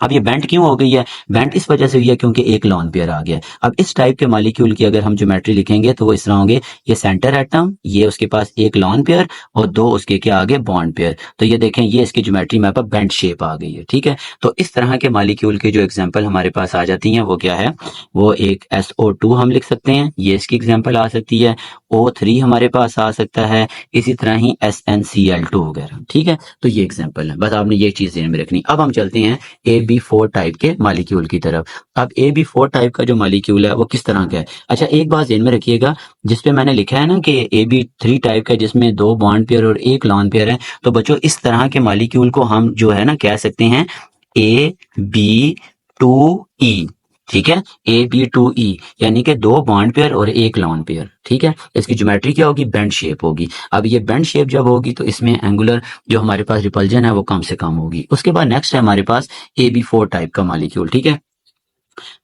अब ये बेंट क्यों हो गई है? बेंट इस वजह से हुई है क्योंकि एक लॉन पेयर आ गया। अब इस टाइप के मॉलिक्यूल की अगर हम ज्योमेट्री लिखेंगे तो वो इस तरह होंगे, ये सेंटर एटम, ये उसके पास एक लॉन पेयर और दो उसके क्या आगे बॉन्ड पेयर। तो ये देखें, ये इसकी ज्योमेट्री में बेंट शेप आ गई है, ठीक है। तो इस तरह के मॉलिक्यूल की जो एग्जाम्पल हमारे पास आ जाती हैं वो क्या है, वो एक SO2 हम लिख सकते हैं, ये इसकी एग्जाम्पल आ सकती है। O3 हमारे पास आ सकता है, इसी तरह ही SnCl2 वगैरह, ठीक है। तो ये एग्जाम्पल है, बस आपने ये चीज ध्यान में रखनी। अब हम चलते हैं AB4 टाइप के मॉलिक्यूल की तरफ। अब AB4 टाइप का जो मॉलिक्यूल है वो किस तरह का है? अच्छा, एक बात ध्यान में रखिएगा, जिसपे मैंने लिखा है ना कि AB3 टाइप का जिसमें दो बॉन्ड पेयर और एक लॉन पेयर है, तो बच्चों इस तरह के मॉलिक्यूल को हम जो है ना कह सकते हैं AB2E, ठीक है। AB2E यानी कि दो बॉन्ड पेयर और एक लॉन पेयर, ठीक है। इसकी ज्योमेट्री क्या होगी? बेंड शेप होगी। अब ये बेंड शेप जब होगी तो इसमें एंगुलर जो हमारे पास रिपल्जन है वो कम से कम होगी। उसके बाद नेक्स्ट है हमारे पास AB4 टाइप का मॉलिक्यूल, ठीक है।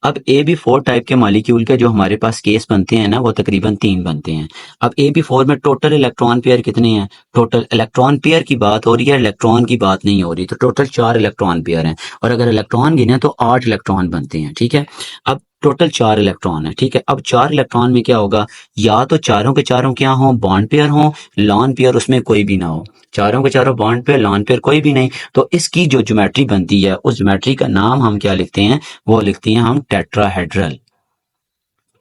अब AB4 टाइप के मॉलिक्यूल के जो हमारे पास केस बनते हैं ना वो तकरीबन 3 बनते हैं। अब AB4 में टोटल इलेक्ट्रॉन पेयर कितने हैं? टोटल इलेक्ट्रॉन पेयर की बात हो रही है, इलेक्ट्रॉन की बात नहीं हो रही। तो टोटल 4 इलेक्ट्रॉन पेयर हैं, और अगर इलेक्ट्रॉन गिने तो 8 इलेक्ट्रॉन बनते हैं, ठीक है। अब टोटल 4 इलेक्ट्रॉन है, ठीक है। अब 4 इलेक्ट्रॉन में क्या होगा, या तो चारों के चारों क्या हो, बॉन्ड पेयर हो, लॉन पेयर उसमें कोई भी ना हो। चारों के चारों बॉन्ड पेयर, लॉन पेयर कोई भी नहीं, तो इसकी जो ज्योमेट्री बनती है उस ज्योमेट्री का नाम हम क्या लिखते हैं, वो लिखते हैं हम टेट्राहेड्रल।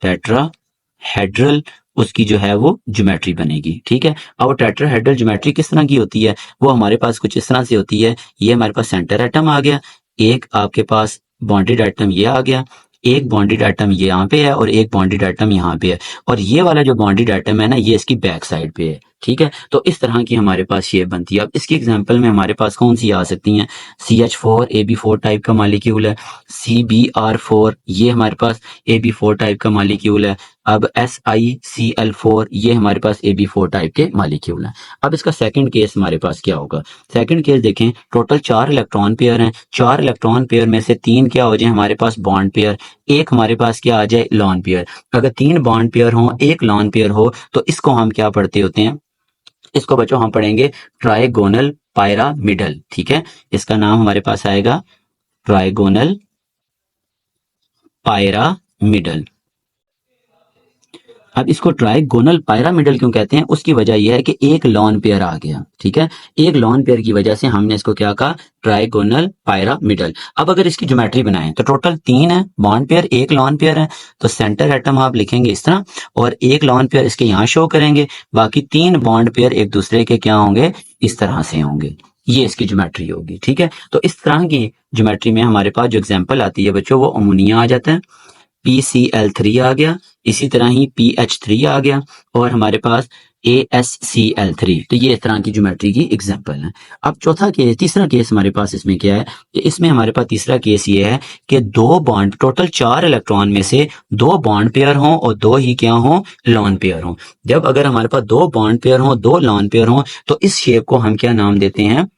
टेट्राहेड्रल उसकी जो है वो ज्योमेट्री बनेगी, ठीक है। अब टेट्राहेड्रल ज्योमेट्री किस तरह की होती है, वो हमारे पास कुछ इस तरह से होती है। ये हमारे पास सेंटर एटम आ गया, एक आपके पास बॉन्डेड एटम ये आ गया, एक बॉन्डेड एटम ये यहाँ पे है और एक बॉन्डेड एटम यहाँ पे है, और ये वाला जो बॉन्डेड एटम है ना ये इसकी बैक साइड पे है, ठीक है। तो इस तरह की हमारे पास शेप बनती है। अब इसकी एग्जांपल में हमारे पास कौन सी आ सकती हैं? CH4 AB4 टाइप का मॉलिक्यूल है, CBr4 ये हमारे पास AB4 टाइप का मॉलिक्यूल है। अब SiCl4 ये हमारे पास AB4 टाइप के मॉलिक्यूल है। अब इसका सेकंड केस हमारे पास क्या होगा? सेकंड केस देखें, टोटल 4 इलेक्ट्रॉन पेयर हैं, 4 इलेक्ट्रॉन पेयर में से 3 क्या हो जाए हमारे पास बॉन्ड पेयर, एक हमारे पास क्या आ जाए लॉन पेयर। अगर 3 बॉन्ड पेयर हो, एक लॉन पेयर हो, तो इसको हम क्या पढ़ते होते हैं? इसको बच्चों हम पढ़ेंगे ट्राइगोनल पायरामिडल, ठीक है। इसका नाम हमारे पास आएगा ट्राइगोनल पायरामिडल। अब इसको ट्राइगोनल पायरामिडल क्यों कहते हैं? उसकी वजह यह है कि एक लॉन पेयर आ गया, ठीक है। एक लॉन पेयर की वजह से हमने इसको क्या कहा, ट्राइगोनल पायरामिडल। अब अगर इसकी ज्योमेट्री बनाएं तो टोटल 3 है बॉन्ड पेयर, एक लॉन पेयर है, तो सेंटर एटम आप लिखेंगे इस तरह, और एक लॉन पेयर इसके यहाँ शो करेंगे, बाकी 3 बॉन्ड पेयर एक दूसरे के क्या होंगे, इस तरह से होंगे। ये इसकी ज्योमेट्री होगी, ठीक है। तो इस तरह की ज्योमेट्री में हमारे पास जो एग्जाम्पल आती है बच्चों वो अमोनिया आ जाता है, PCl3 आ गया, इसी तरह ही PH3 आ गया, और हमारे पास ASCl3। तो ये इस तरह की ज्योमेट्री की एग्जांपल है। अब चौथा केस, तीसरा केस हमारे पास इसमें क्या है कि इसमें हमारे पास तीसरा केस ये है कि दो बॉन्ड, टोटल 4 इलेक्ट्रॉन में से 2 बॉन्ड पेयर हों और 2 ही क्या हों, लॉन पेयर हों। जब अगर हमारे पास 2 बॉन्ड पेयर हों, 2 लॉन पेयर हों, तो इस शेप को हम क्या नाम देते हैं,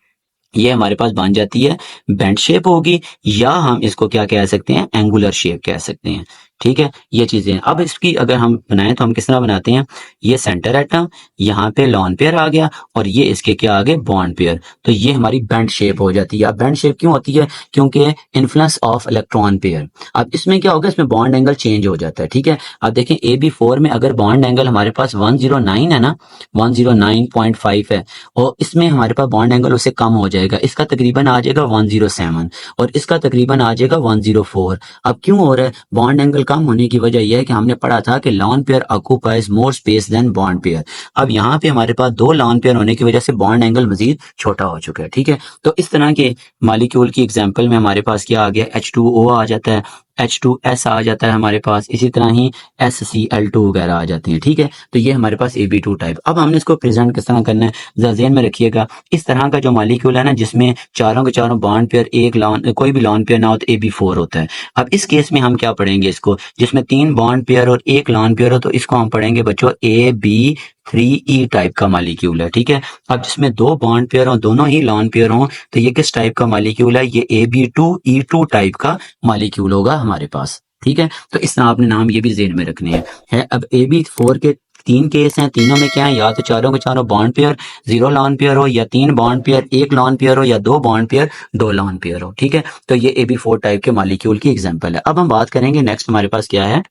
ये हमारे पास बन जाती है बेंट शेप होगी, या हम इसको क्या कह सकते हैं, एंगुलर शेप कह सकते हैं, ठीक है। ये चीजें अब इसकी अगर हम बनाएं तो हम किस तरह बनाते हैं, ये सेंटर एटम, यहाँ पे लॉन पेयर आ गया, और ये इसके क्या आ गए, बॉन्ड पेयर। तो ये हमारी बेंट शेप हो जाती है। अब बेंट शेप क्यों होती है? क्योंकि इन्फ्लुएंस ऑफ इलेक्ट्रॉन पेयर। अब इसमें क्या होगा, इसमें बॉन्ड एंगल चेंज हो जाता है, ठीक है। अब देखें AB4 में अगर बॉन्ड एंगल हमारे पास 109 है ना, 109.5 है, और इसमें हमारे पास बॉन्ड एंगल उससे कम हो जाएगा, इसका तकरीबन आ जाएगा 107, और इसका तकरीबन आ जाएगा 104। अब क्यों हो रहा है? बॉन्ड एंगल कम होने की वजह यह है कि हमने पढ़ा था कि lone pair occupies more space than bond pair. अब यहाँ पे हमारे पास 2 लॉन पेयर होने की वजह से बॉन्ड एंगल मजीद छोटा हो चुका है, ठीक है। तो इस तरह के मॉलिक्यूल की एग्जांपल में हमारे पास क्या आ गया, H2O आ जाता है, H2S आ जाता है हमारे पास, इसी तरह ही SCl2 वगैरह आ जाते हैं, ठीक है। तो ये हमारे पास AB2 टाइप। अब हमने इसको प्रेजेंट किस तरह करना है, जरा ज़हन में रखिएगा। इस तरह का जो मॉलिक्यूल है ना जिसमें चारों के चारों बॉन्ड पेयर, एक लॉन, कोई भी लॉन पेयर ना हो, तो AB4 होता है। अब इस केस में हम क्या पढ़ेंगे, इसको जिसमें 3 बॉन्ड पेयर और एक लॉन पेयर हो, तो इसको हम पढ़ेंगे बच्चों AB3E टाइप का मॉलिक्यूल है, ठीक है। अब जिसमें 2 बॉन्ड पेयर हो, दोनों ही लॉन पेयर हो, तो ये किस टाइप का मॉलिक्यूल है, ये AB2E2 टाइप का मॉलिक्यूल होगा हमारे पास, ठीक है। तो इस तरह आपने नाम ये भी जेन में रखने हैं। अब AB4 के तीन केस हैं, तीनों में क्या है, या तो चारों के चारों बॉन्ड पेयर, 0 लॉन पेयर हो, या 3 बॉन्ड पेयर 1 लॉन पेयर हो, या 2 बॉन्ड पेयर 2 लॉन पेयर हो। ठीक है, तो ये AB4 टाइप के मॉलिक्यूल की एग्जांपल है। अब हम बात करेंगे नेक्स्ट हमारे पास क्या है,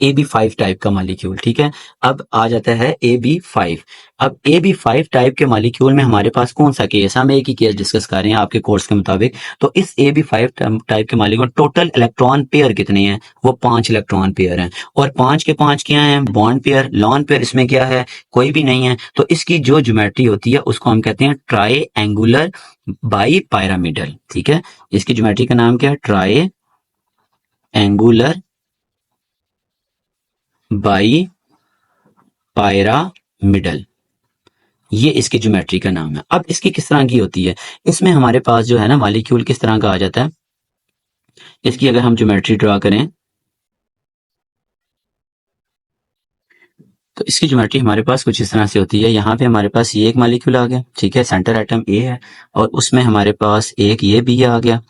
AB5 टाइप का मॉलिक्यूल। ठीक है, अब आ जाता है AB5। अब AB5 टाइप के मॉलिक्यूल में हमारे पास कौन सा केस, हम एक ही केस डिस्कस कर रहे हैं आपके कोर्स के मुताबिक। तो इस AB5 टाइप के मॉलिक्यूल टोटल इलेक्ट्रॉन पेयर कितने हैं, वो 5 इलेक्ट्रॉन पेयर हैं, और 5 के 5 क्या हैं, बॉन्ड पेयर। लॉन पेयर इसमें क्या है, कोई भी नहीं है। तो इसकी जो ज्योमेट्री होती है उसको हम कहते हैं ट्राई एंगुलर बाई पायरामिडल। ठीक है, इसकी ज्योमेट्री का नाम क्या है, ट्राई एंगुलर बाई पायरामिडल, ये इसकी ज्योमेट्री का नाम है। अब इसकी किस तरह की होती है, इसमें हमारे पास जो है ना मॉलिक्यूल किस तरह का आ जाता है, इसकी अगर हम ज्योमेट्री ड्रा करें तो इसकी ज्योमेट्री हमारे पास कुछ इस तरह से होती है। यहाँ पे हमारे पास ये एक मॉलिक्यूल आ गया, ठीक है, सेंटर एटम ए है, और उसमें हमारे पास एक ये बी आ गया,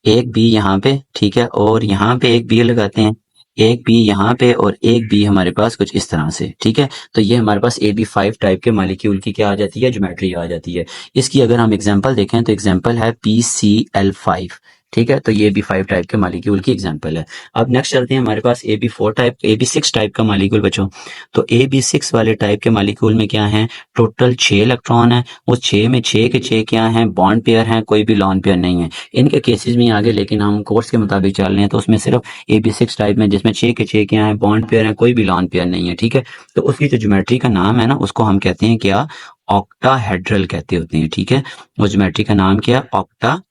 एक बी यहाँ पे, ठीक है, और यहाँ पे एक बी लगाते हैं, एक बी यहाँ पे और एक बी हमारे पास कुछ इस तरह से। ठीक है, तो ये हमारे पास AB5 टाइप के मॉलिक्यूल की क्या आ जाती है, ज्योमेट्री आ जाती है। इसकी अगर हम एग्जांपल देखें तो एग्जांपल है PCl5। ठीक है, तो ये AB5 टाइप के मॉलिक्यूल की एग्जांपल है। अब नेक्स्ट चलते हैं हमारे पास AB6 टाइप का मॉलिक्यूल बच्चों। तो AB6 वाले टाइप के मॉलिक्यूल में क्या है, टोटल 6 इलेक्ट्रॉन है, उस 6 में 6 के 6 क्या हैं, बॉन्ड पेयर हैं, कोई भी लॉन पेयर नहीं है। इनके केसेस में आगे, लेकिन हम कोर्स के मुताबिक चल रहे हैं तो उसमें सिर्फ AB6 टाइप में जिसमें 6 के 6 क्या हैं, बॉन्ड पेयर हैं, कोई भी लॉन पेयर नहीं है। ठीक है, तो उसकी जो ज्योमेट्री का नाम है ना उसको हम कहते हैं क्या, ऑक्टाहेड्रल कहते होते हैं। ठीक है, वो ज्योमेट्री का नाम क्या है, ऑक्टाहेड्रल,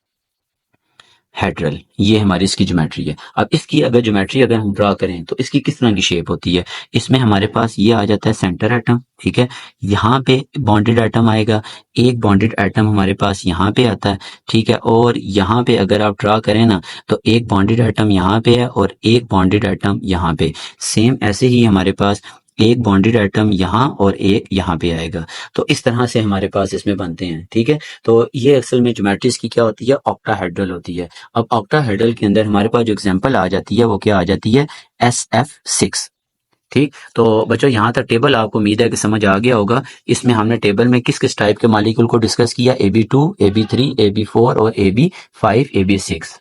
ये हमारी इसकी ज्योमेट्री है। अब इसकी अगर ज्योमेट्री अगर हम ड्रा करें तो इसकी किस तरह की शेप होती है, इसमें हमारे पास ये आ जाता है सेंटर एटम। ठीक है, यहाँ पे बॉन्डेड एटम आएगा, एक बॉन्डेड एटम हमारे पास यहाँ पे आता है। ठीक है, और यहाँ पे अगर आप ड्रा करें ना तो एक बॉन्डेड एटम यहाँ पे है और एक बॉन्डेड एटम यहाँ पे, सेम ऐसे ही हमारे पास एक बॉन्डेड एटम यहाँ और एक यहाँ पे आएगा। तो इस तरह से हमारे पास इसमें बनते हैं। ठीक है, तो ये असल में ज्योमेट्री इसकी क्या होती है, ऑक्टाहेड्रल होती है। अब ऑक्टाहेड्रल के अंदर हमारे पास जो एग्जांपल आ जाती है वो क्या आ जाती है, SF6। ठीक, तो बच्चों यहाँ तक टेबल आपको उम्मीद है कि समझ आ गया होगा। इसमें हमने टेबल में किस किस टाइप के मॉलिक्यूल को डिस्कस किया, AB2, AB3, AB4 और AB5, AB6।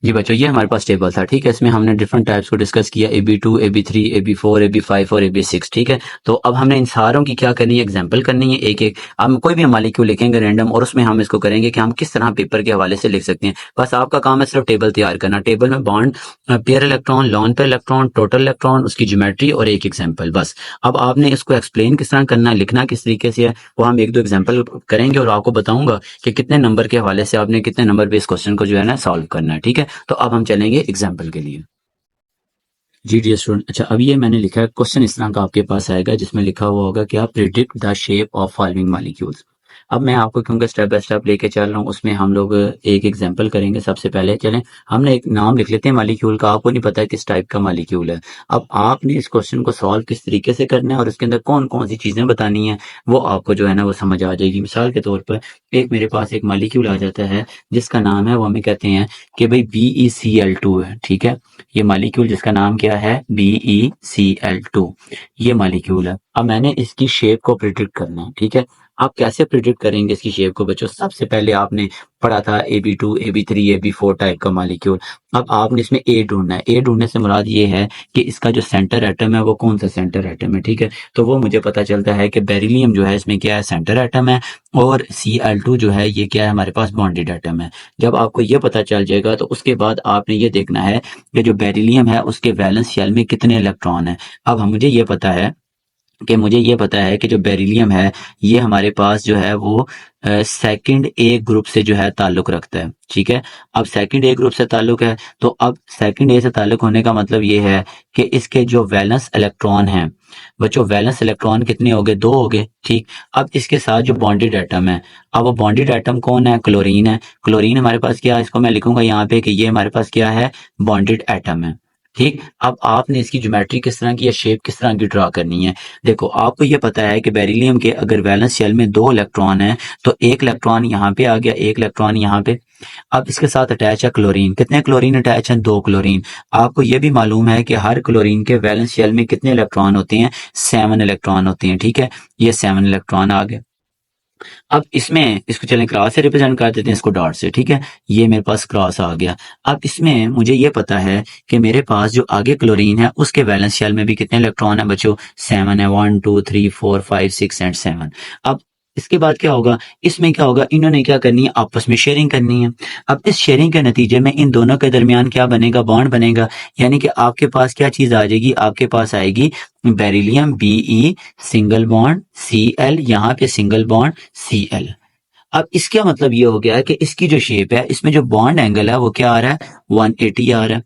जी बच्चों, ये हमारे पास टेबल था। ठीक है, इसमें हमने डिफरेंट टाइप्स को डिस्कस किया, AB2, AB3, AB4, AB5 और AB6। ठीक है, तो अब हमने इन सारों की क्या करनी है, एग्जांपल करनी है एक एक। हम कोई भी मॉलिक्यूल लिखेंगे रैंडम और उसमें हम इसको करेंगे कि हम किस तरह पेपर के हवाले से लिख सकते हैं। बस आपका काम है सिर्फ टेबल तैयार करना, टेबल में bond, pair electron, lone pair electron, total electron, उसकी ज्योमेट्री और एक एग्जाम्पल। बस अब आपने इसको एक्सप्लेन किस तरह करना है, लिखना किस तरीके से है, वो हम एक दो एग्जाम्पल करेंगे और आपको बताऊंगा कि कितने नंबर के हवाले से आपने कितने नंबर पे इस क्वेश्चन को जो है ना सॉल्व करना है। ठीक है, तो अब हम चलेंगे एग्जाम्पल के लिए। जी डियर स्टूडेंट, अच्छा अब ये मैंने लिखा है क्वेश्चन इस तरह का आपके पास आएगा जिसमें लिखा हुआ होगा कि आप predict the shape of following molecules. अब मैं आपको क्योंकि स्टेप बाय स्टेप लेके चल रहा हूँ, उसमें हम लोग एक एग्जांपल करेंगे। सबसे पहले चलें हमने एक नाम लिख लेते हैं मॉलिक्यूल का, आपको नहीं पता है किस टाइप का मॉलिक्यूल है। अब आपने इस क्वेश्चन को सॉल्व किस तरीके से करना है और इसके अंदर कौन कौन सी चीजें बतानी है वो आपको जो है ना वो समझ आ जाएगी। मिसाल के तौर पर एक मेरे पास एक मॉलिक्यूल आ जाता है जिसका नाम है, वो हमें कहते हैं कि भाई BeCl2 है। ठीक है, ये मॉलिक्यूल जिसका नाम क्या है, BeCl2, ये मॉलिक्यूल है। अब मैंने इसकी शेप को प्रिडिक्ट करना है। ठीक है, आप कैसे प्रिडिक्ट करेंगे इसकी शेप को बच्चों, सबसे पहले आपने पढ़ा था AB2, AB3, AB4 टाइप का मॉलिक्यूल। अब आपने इसमें ए ढूंढना है। ए ढूंढने से मुराद ये है कि इसका जो सेंटर एटम है वो कौन सा सेंटर एटम है। ठीक है, तो वो मुझे पता चलता है कि बेरिलियम जो है इसमें क्या है, सेंटर एटम है, और Cl2 जो है ये क्या है, हमारे पास बॉन्डेड एटम है। जब आपको ये पता चल जाएगा तो उसके बाद आपने ये देखना है कि जो बेरिलियम है उसके वैलेंस शेल में कितने इलेक्ट्रॉन है। अब मुझे ये पता है कि जो बेरिलियम है ये हमारे पास जो है वो सेकंड ए ग्रुप से जो है ताल्लुक रखता है। ठीक है, अब सेकंड ए ग्रुप से ताल्लुक है तो अब सेकंड ए से ताल्लुक होने का मतलब ये है कि इसके जो वैलेंस इलेक्ट्रॉन हैं बच्चों, वैलेंस इलेक्ट्रॉन कितने हो गए, 2 हो गए। ठीक, अब इसके साथ जो बॉन्डेड एटम है, अब वो बॉन्डेड एटम कौन है, क्लोरीन है। क्लोरीन हमारे पास क्या है, इसको मैं लिखूंगा यहाँ पे कि ये हमारे पास क्या है, बॉन्डेड एटम है। ठीक। अब आपने इसकी ज्योमेट्री किस तरह की या शेप किस तरह की ड्रा करनी है। देखो आपको ये पता है कि बेरिलियम के अगर वैलेंस शेल में 2 इलेक्ट्रॉन है तो एक इलेक्ट्रॉन यहाँ पे आ गया, एक इलेक्ट्रॉन यहाँ पे। अब इसके साथ अटैच है क्लोरीन। कितने क्लोरीन अटैच हैं? 2 क्लोरीन। आपको ये भी मालूम है कि हर क्लोरीन के वैलेंस शेल में कितने इलेक्ट्रॉन होते हैं? 7 इलेक्ट्रॉन होते हैं। ठीक है, ये 7 इलेक्ट्रॉन आ गए। अब इसमें इसको चलें क्रॉस से रिप्रेजेंट कर देते हैं इसको डॉट से। ठीक है, ये मेरे पास क्रॉस आ गया। अब इसमें मुझे ये पता है कि मेरे पास जो आगे क्लोरीन है उसके वैलेंस शेल में भी कितने इलेक्ट्रॉन है बच्चों? 7 है। 1 2 3 4 5 6 एंड 7। अब इसके बाद क्या होगा? इसमें क्या होगा? इन्होंने क्या करनी है? आपस में शेयरिंग करनी है। अब इस शेयरिंग के नतीजे में इन दोनों के दरमियान क्या बनेगा? बॉन्ड बनेगा। यानी कि आपके पास क्या चीज आ जाएगी? आपके पास आएगी beryllium Be single bond Cl, यहाँ पे सिंगल बॉन्ड Cl। अब इसका मतलब ये हो गया है कि इसकी जो शेप है इसमें जो बॉन्ड एंगल है वो क्या आ रहा है? 180 आ रहा है।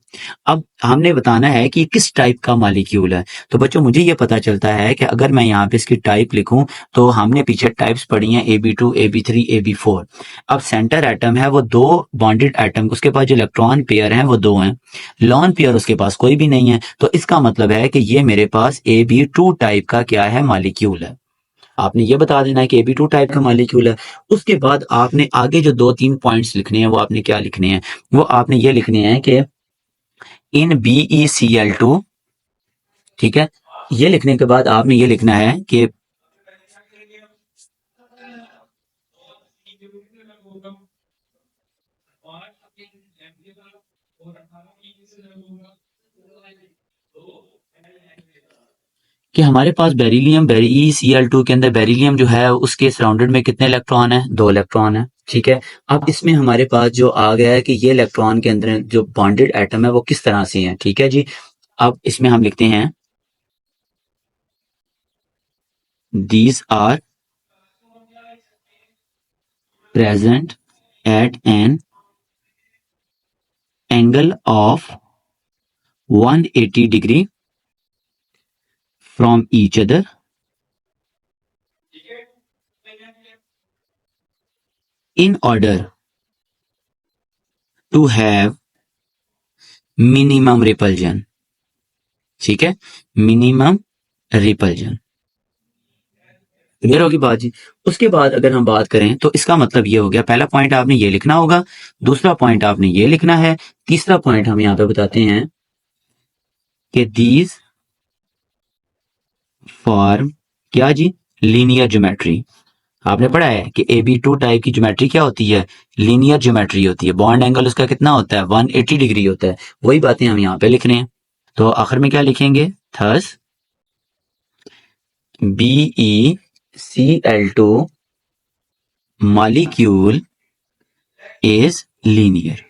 अब हमने बताना है कि किस टाइप का मॉलिक्यूल है। तो बच्चों मुझे ये पता चलता है कि अगर मैं यहाँ पे इसकी टाइप लिखूं तो हमने पीछे टाइप्स पढ़ी हैं AB2, AB3, AB4। अब सेंटर एटम है वो 2 बॉन्डेड एटम, उसके पास जो इलेक्ट्रॉन पेयर हैं वो 2 हैं। लॉन पेयर उसके पास कोई भी नहीं है। तो इसका मतलब है कि ये मेरे पास AB2 टाइप का क्या है? मॉलिक्यूल है। आपने ये बता देना है कि AB2 टाइप का मॉलिक्यूल है। उसके बाद आपने आगे जो 2-3 पॉइंट्स लिखने हैं वो आपने क्या लिखने हैं? वो आपने ये लिखने हैं कि इन BeCl2। ठीक है, ये लिखने के बाद आपने ये लिखना है कि हमारे पास बेरिलियम BeCl2 के अंदर बेरिलियम जो है उसके सराउंडेड में कितने इलेक्ट्रॉन है? 2 इलेक्ट्रॉन है। ठीक है, अब इसमें हमारे पास जो आ गया है कि ये इलेक्ट्रॉन के अंदर जो बॉन्डेड एटम है वो किस तरह से है। ठीक है जी, अब इसमें हम लिखते हैं these are present at an angle of 180 degree from each other in order to have minimum repulsion। ठीक है, मिनिमम रिपल्जन। क्लियर होगी बात जी। उसके बाद अगर हम बात करें तो इसका मतलब ये हो गया, पहला पॉइंट आपने ये लिखना होगा, दूसरा पॉइंट आपने ये लिखना है, तीसरा पॉइंट हम यहां पे बताते हैं कि दीज फॉर्म क्या जी? Linear geometry. आपने पढ़ा है कि AB2 टाइप की ज्योमेट्री क्या होती है? लीनियर ज्योमेट्री होती है। बॉन्ड एंगल उसका कितना होता है? 180 डिग्री होता है। वही बातें हम यहाँ पे लिख रहे हैं। तो आखिर में क्या लिखेंगे? Thus BeCl2 molecule is linear.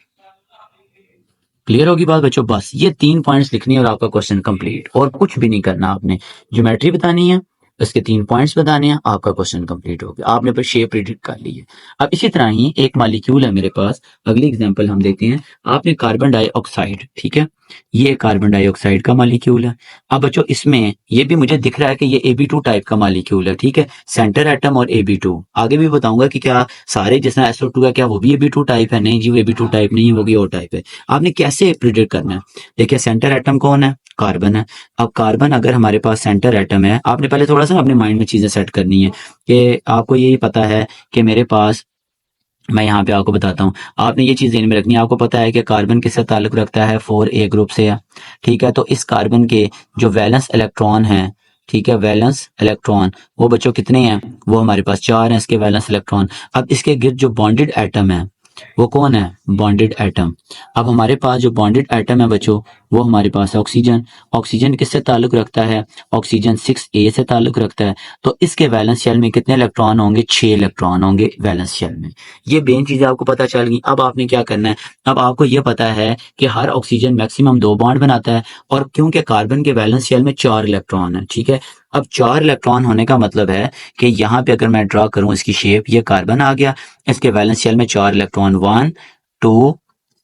Clear होगी बात बच्चों? बस ये 3 पॉइंट्स लिखनी है और आपका क्वेश्चन कंप्लीट, और कुछ भी नहीं करना। आपने ज्योमेट्री बतानी है, उसके 3 पॉइंट्स बताने हैं, आपका क्वेश्चन कंप्लीट हो गया। आपने फिर शेप प्रिडिक्ट कर ली है। अब इसी तरह ही एक मॉलिक्यूल है मेरे पास, अगली एग्जांपल हम देखते हैं। आपने कार्बन डाइऑक्साइड, ठीक है, ये कार्बन डाइऑक्साइड का मॉलिक्यूल है। अब बच्चों इसमें ये भी मुझे दिख रहा है कि ये AB2 टाइप का मॉलिक्यूल है। ठीक है, सेंटर एटम और AB2। आगे भी बताऊंगा कि क्या सारे जैसा SO2 है क्या वो भी AB2 टाइप है? नहीं जी, वो AB2 टाइप नहीं है, वो भी और टाइप है। आपने कैसे प्रिडिक्ट करना है? देखिए सेंटर एटम कौन है? कार्बन है। अब कार्बन अगर हमारे पास सेंटर एटम है, आपने पहले थोड़ा सा अपने माइंड में चीजें सेट करनी है कि आपको यही पता है कि मेरे पास, मैं यहाँ पे आपको बताता हूँ, आपने ये चीज ध्यान में रखनी है। आपको पता है कि कार्बन किससे ताल्लुक रखता है? 4A ग्रुप से है। ठीक है, तो इस कार्बन के जो वैलेंस इलेक्ट्रॉन है, ठीक है, वैलेंस इलेक्ट्रॉन वो बच्चों कितने हैं? वो हमारे पास 4 हैं इसके वैलेंस इलेक्ट्रॉन। अब इसके गिर्द जो बॉन्डेड एटम है वो कौन है? Bonded atom. अब हमारे पास जो बॉन्डेड एटम है बच्चों वो हमारे पास ऑक्सीजन। ऑक्सीजन किससे ताल्लुक रखता है? ऑक्सीजन 6A से ताल्लुक रखता है। तो इसके वैलेंस शेल में कितने इलेक्ट्रॉन होंगे? 6 इलेक्ट्रॉन होंगे वैलेंस शेल में। ये मेन चीजें आपको पता चल गई। अब आपने क्या करना है? अब आपको ये पता है कि हर ऑक्सीजन मैक्सिमम 2 बॉन्ड बनाता है, और क्योंकि कार्बन के वैलेंस शेल में 4 इलेक्ट्रॉन है। ठीक है, अब 4 इलेक्ट्रॉन होने का मतलब है कि यहाँ पे अगर मैं ड्रा करूं इसकी शेप, ये कार्बन आ गया, इसके वैलेंस शेल में 4 इलेक्ट्रॉन, 1 2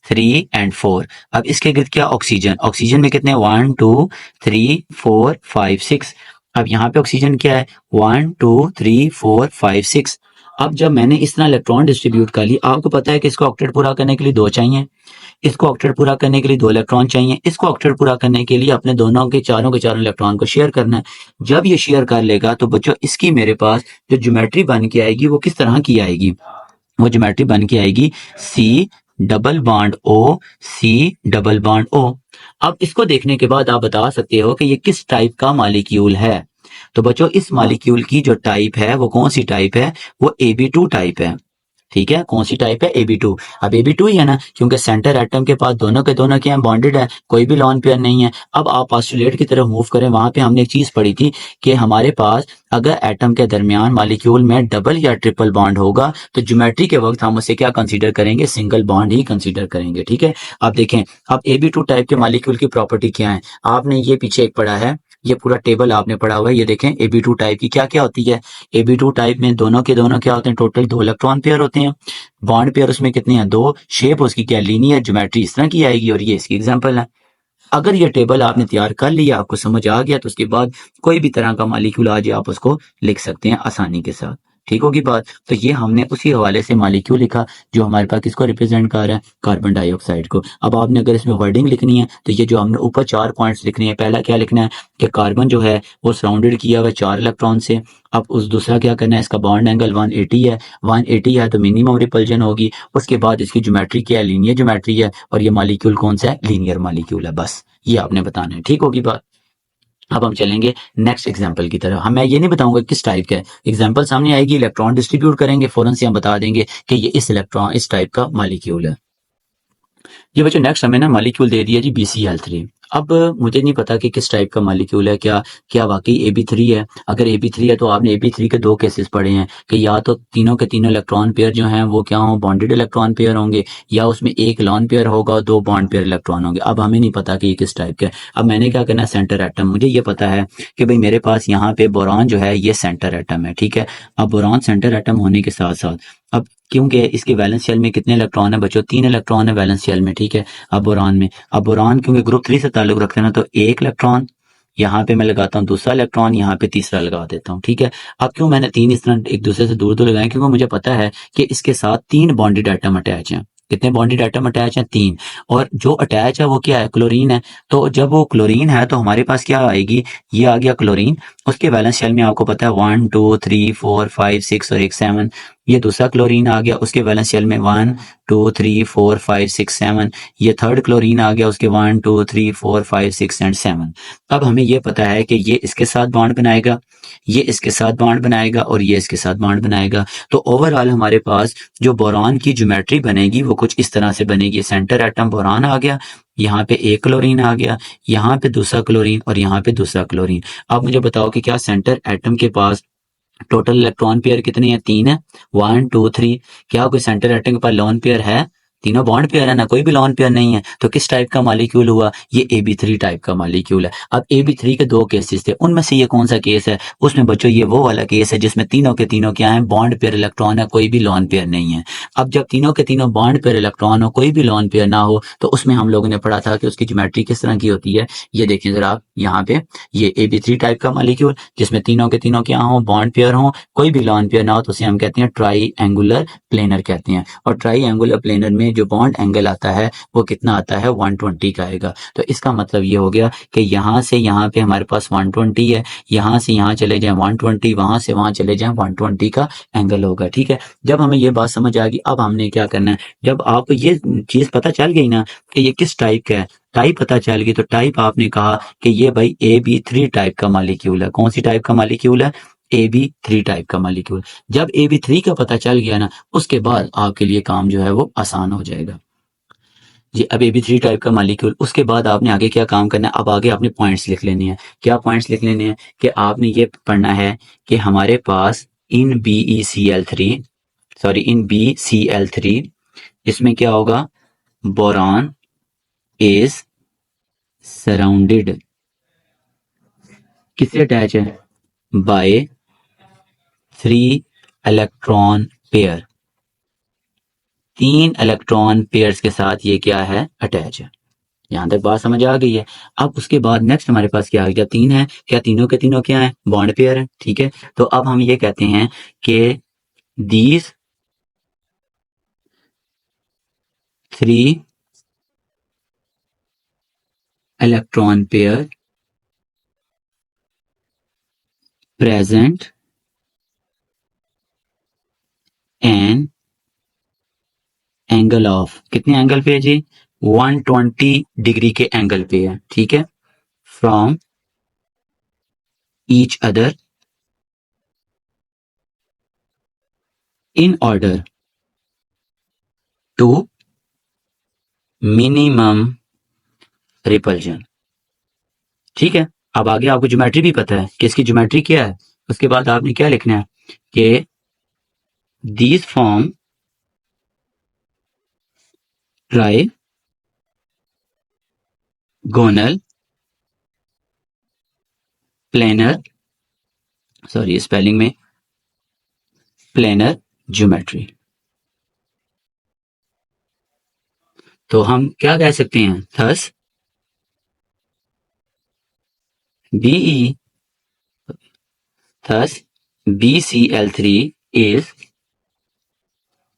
3 एंड 4। अब इसके गिर्द क्या? ऑक्सीजन। ऑक्सीजन में कितने? 1 2 3 4 5 6। अब यहाँ पे ऑक्सीजन क्या है? 1 2 3 4 5 6। अब जब मैंने इस तरह इलेक्ट्रॉन डिस्ट्रीब्यूट कर ली, आपको पता है कि इसको ऑक्टेट पूरा करने के लिए 2 चाहिए, इसको ऑक्टेट पूरा करने के लिए 2 इलेक्ट्रॉन चाहिए, इसको ऑक्टेट पूरा करने के लिए अपने दोनों के चारों इलेक्ट्रॉन को शेयर करना है। जब ये शेयर कर लेगा तो बच्चों इसकी मेरे पास जो ज्योमेट्री बन के आएगी वो किस तरह की आएगी, वो ज्योमेट्री बन के आएगी C double bond O, C double bond O. अब इसको देखने के बाद आप बता सकते हो कि ये किस टाइप का मॉलिक्यूल है। तो बच्चों इस मॉलिक्यूल की जो टाइप है वो कौन सी टाइप है, वो AB2 टाइप है। ठीक है, कौन सी टाइप है, AB2। अब AB2 ही है ना, क्योंकि सेंटर एटम के पास दोनों के दोनों क्या है, बॉन्डेड है, कोई भी लॉन पेयर नहीं है। अब आप पोस्टुलेट की तरफ मूव करें, वहां पे हमने एक चीज पढ़ी थी कि हमारे पास अगर एटम के दरमियान मॉलिक्यूल में डबल या ट्रिपल बॉन्ड होगा तो ज्योमेट्री के वक्त हम उसे क्या कंसीडर करेंगे, सिंगल बॉन्ड ही कंसीडर करेंगे। ठीक है, अब देखें अब AB2 टाइप के मॉलिक्यूल की प्रॉपर्टी क्या है, आपने ये पीछे एक पढ़ा है, ये पूरा टेबल आपने पढ़ा हुआ है, ये देखें AB2 टाइप की क्या क्या होती है। AB2 टाइप में दोनों के दोनों क्या होते हैं, टोटल 2 इलेक्ट्रॉन पेयर होते हैं, बॉन्ड पेयर उसमें कितने हैं, 2, शेप उसकी क्या, लीनियर, ज्योमेट्री इस तरह की आएगी, और ये इसकी एग्जांपल है। अगर ये टेबल आपने तैयार कर लिया, आपको समझ आ गया, तो उसके बाद कोई भी तरह का मॉलिक्यूल आ जाए आप उसको लिख सकते हैं आसानी के साथ। ठीक होगी बात। तो ये हमने उसी हवाले से मॉलिक्यूल लिखा जो हमारे पास किसको रिप्रेजेंट कर रहा है, कार्बन डाइऑक्साइड को। अब आपने अगर इसमें वर्डिंग लिखनी है तो ये जो हमने ऊपर 4 पॉइंट्स लिखने हैं, पहला क्या लिखना है कि कार्बन जो है वो सराउंडेड किया हुआ है 4 इलेक्ट्रॉन से। अब उस दूसरा क्या करना है, इसका बॉन्ड एंगल 180 है, 180 है तो मिनिमम रिपल्जन होगी। उसके बाद इसकी ज्योमेट्री क्या है, लीनियर ज्योमेट्री है, और ये मॉलिक्यूल कौन सा है, लीनियर मॉलिक्यूल है। बस ये आपने बताना है। ठीक होगी बात। अब हम चलेंगे नेक्स्ट एग्जाम्पल की तरफ। हम मैं ये नहीं बताऊंगा किस टाइप का है, एग्जाम्पल सामने आएगी, इलेक्ट्रॉन डिस्ट्रीब्यूट करेंगे, फौरन से हम बता देंगे कि ये इस इलेक्ट्रॉन इस टाइप का मॉलिक्यूल है। ये बच्चों नेक्स्ट हमें ना मॉलिक्यूल दे दिया जी BCl3। अब मुझे नहीं पता कि किस टाइप का मॉलिक्यूल है, क्या क्या वाकई AB3 है। अगर AB3 है तो आपने AB3 के 2 केसेस पढ़े हैं कि या तो तीनों के तीनों इलेक्ट्रॉन पेयर जो हैं वो क्या हों, बॉन्डेड इलेक्ट्रॉन पेयर होंगे, या उसमें एक लॉन पेयर होगा और 2 बॉन्ड पेयर इलेक्ट्रॉन होंगे। अब हमें नहीं पता कि ये किस टाइप का है। अब मैंने क्या करना है, सेंटर एटम, मुझे ये पता है कि भाई मेरे पास यहाँ पे बोरॉन जो है ये सेंटर एटम है। ठीक है, अब बोरॉन सेंटर एटम होने के साथ साथ अब क्योंकि इसके वैलेंस शेल में कितने इलेक्ट्रॉन है बच्चों, 3 इलेक्ट्रॉन है वैलेंस शेल में। ठीक है, अब बोरान में, अब बोरान क्योंकि ग्रुप 3 से ताल्लुक रखते हैं ना, तो 1 इलेक्ट्रॉन यहाँ पे मैं लगाता हूँ, दूसरा इलेक्ट्रॉन यहाँ पे तीसरा लगा देता हूँ। ठीक है, अब क्यों मैंने 3 इस तरह एक दूसरे से दूर दूर लगाए, क्योंकि मुझे पता है कि इसके साथ 3 बॉन्डेड एटम अटैच हैं। कितने बॉन्डेड एटम अटैच हैं, 3। और जो अटैच है वो क्या है, क्लोरीन है। तो जब वो क्लोरीन है तो हमारे पास क्या आएगी, ये आ गया क्लोरीन। उसके वैलेंस शेल में आपको पता है 1 2 3 4 5 6 और एक 7। ये दूसरा क्लोरीन आ गया, उसके वैलेंस शेल में 1 2 3 4 5 6 7। ये थर्ड क्लोरीन आ गया, उसके 1 2 3 4 5 6 एंड 7। अब हमें ये पता है कि ये इसके साथ बॉन्ड बनाएगा, ये इसके साथ बॉन्ड बनाएगा, और ये इसके साथ बॉन्ड बनाएगा। तो ओवरऑल हमारे पास जो बोरान की ज्योमेट्री बनेगी वो कुछ इस तरह से बनेगी। सेंटर एटम बोरान आ गया, यहाँ पे एक क्लोरीन आ गया, यहाँ पे दूसरा क्लोरीन, और यहाँ पे दूसरा क्लोरीन। अब मुझे बताओ कि क्या सेंटर एटम के पास टोटल इलेक्ट्रॉन पेयर कितने हैं, 3 है, 1 2 3। क्या कोई सेंटर एटम के पास लोन पेयर है, तीनों बॉन्ड पेयर है ना, कोई भी लोन पेयर नहीं है। तो किस टाइप का मॉलिक्यूल हुआ, ये AB3 टाइप का मॉलिक्यूल है। अब AB3 के 2 केसेस थे, उनमें से ये कौन सा केस है, उसमें बच्चों ये वो वाला केस है जिसमें तीनों के तीनों क्या है, बॉन्ड पेयर इलेक्ट्रॉन है, कोई भी लोन पेयर नहीं है। अब जब तीनों के तीनों बॉन्ड पेयर इलेक्ट्रॉन हो, कोई भी लोन पेयर ना हो, तो उसमें हम लोगों ने पढ़ा था कि उसकी ज्योमेट्री किस तरह की होती है। ये देखिए जरा आप यहाँ पे, ये AB3 टाइप का मॉलिक्यूल जिसमें तीनों के तीनों क्या हो, बॉन्ड पेयर हो, कोई भी लोन पेयर ना हो, तो उसे हम कहते हैं ट्राई एंगुलर प्लेनर कहते हैं। और ट्राई एंगुलर प्लेनर में जो बॉन्ड एंगल आता है वो कितना आता है, 120 का आएगा। तो इसका मतलब ये हो गया कि यहाँ से यहाँ पे हमारे पास 120 है, यहाँ से यहाँ चले जाए 120, वहां से वहां चले जाए 120 का एंगल होगा। ठीक है, जब हमें ये बात समझ आ गई, अब हमने क्या करना है, जब आपको ये चीज पता चल गई ना कि ये किस टाइप का है, टाइप पता चल गई, तो टाइप आपने कहा कि ये भाई AB3 टाइप का मॉलिक्यूल है। कौन सी टाइप का मॉलिक्यूल है, AB3 टाइप का मॉलिक्यूल। जब AB3 का पता चल गया ना, उसके बाद आपके लिए काम जो है वो आसान हो जाएगा जी। अब AB3 टाइप का मॉलिक्यूल, उसके बाद आपने आगे क्या काम करना है, अब आगे आपने पॉइंट्स लिख लेने हैं। क्या पॉइंट्स लिख लेने हैं कि आपने ये पढ़ना है कि हमारे पास इन BeCl3, सॉरी इन BCl3 इसमें क्या होगा, बोरान इज सराउंडेड, किससे अटैच है, by 3 electron pair, 3 electron pairs के साथ ये क्या है, अटैच है। यहां तक बात समझ आ गई है। अब उसके बाद नेक्स्ट हमारे पास क्या आ गया, 3 है, क्या तीनों के तीनों क्या है, बॉन्ड पेयर है। ठीक है, तो अब हम ये कहते हैं कि these three electron pair present an angle of, कितने एंगल पे है जी, 120 डिग्री के एंगल पे है, ठीक है, from each other in order to minimum repulsion. ठीक है, अब आगे आपको ज्योमेट्री भी पता है कि इसकी ज्योमेट्री क्या है। उसके बाद आपने क्या लिखना है कि these form trigonal planar, sorry spelling में प्लेनर ज्योमेट्री। तो हम क्या कह सकते हैं, thus B thus BCl3 is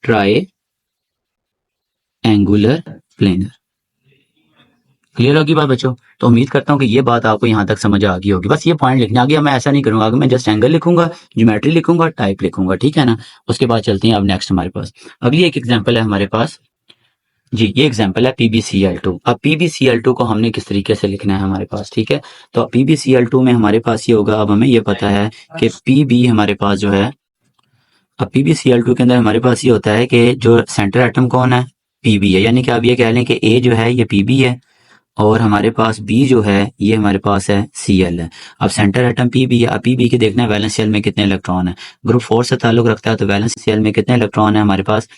triangular planar। Clear होगी बात बच्चों? तो उम्मीद करता हूँ कि ये बात आपको यहाँ तक समझ आ गई होगी। बस ये पॉइंट लिखना, आगे मैं ऐसा नहीं करूंगा, आगे मैं जस्ट एंगल लिखूंगा, ज्योमेट्री लिखूंगा, टाइप लिखूंगा, ठीक है ना। उसके बाद चलते हैं अब नेक्स्ट हमारे पास अगली एक एग्जांपल है हमारे पास जी, ये एग्जांपल है PbCl2। अब PbCl2 को हमने किस तरीके से लिखना है हमारे पास, ठीक है। तो PbCl2 में हमारे पास ये होगा, अब हमें ये पता है कि Pb हमारे पास जो है, अब PbCl2 के अंदर हमारे पास ये होता है कि जो सेंटर एटम कौन है, Pb है, यानी कि आप ये कह लें कि A जो है ये Pb है और हमारे पास B जो है ये हमारे पास है Cl है। अब सेंटर एटम Pb है, अब Pb के देखना है वैलेंस शेल में कितने इलेक्ट्रॉन है, ग्रुप 4 से ताल्लुक रखता है, तो वैलेंस शेल में कितने इलेक्ट्रॉन है हमारे पास,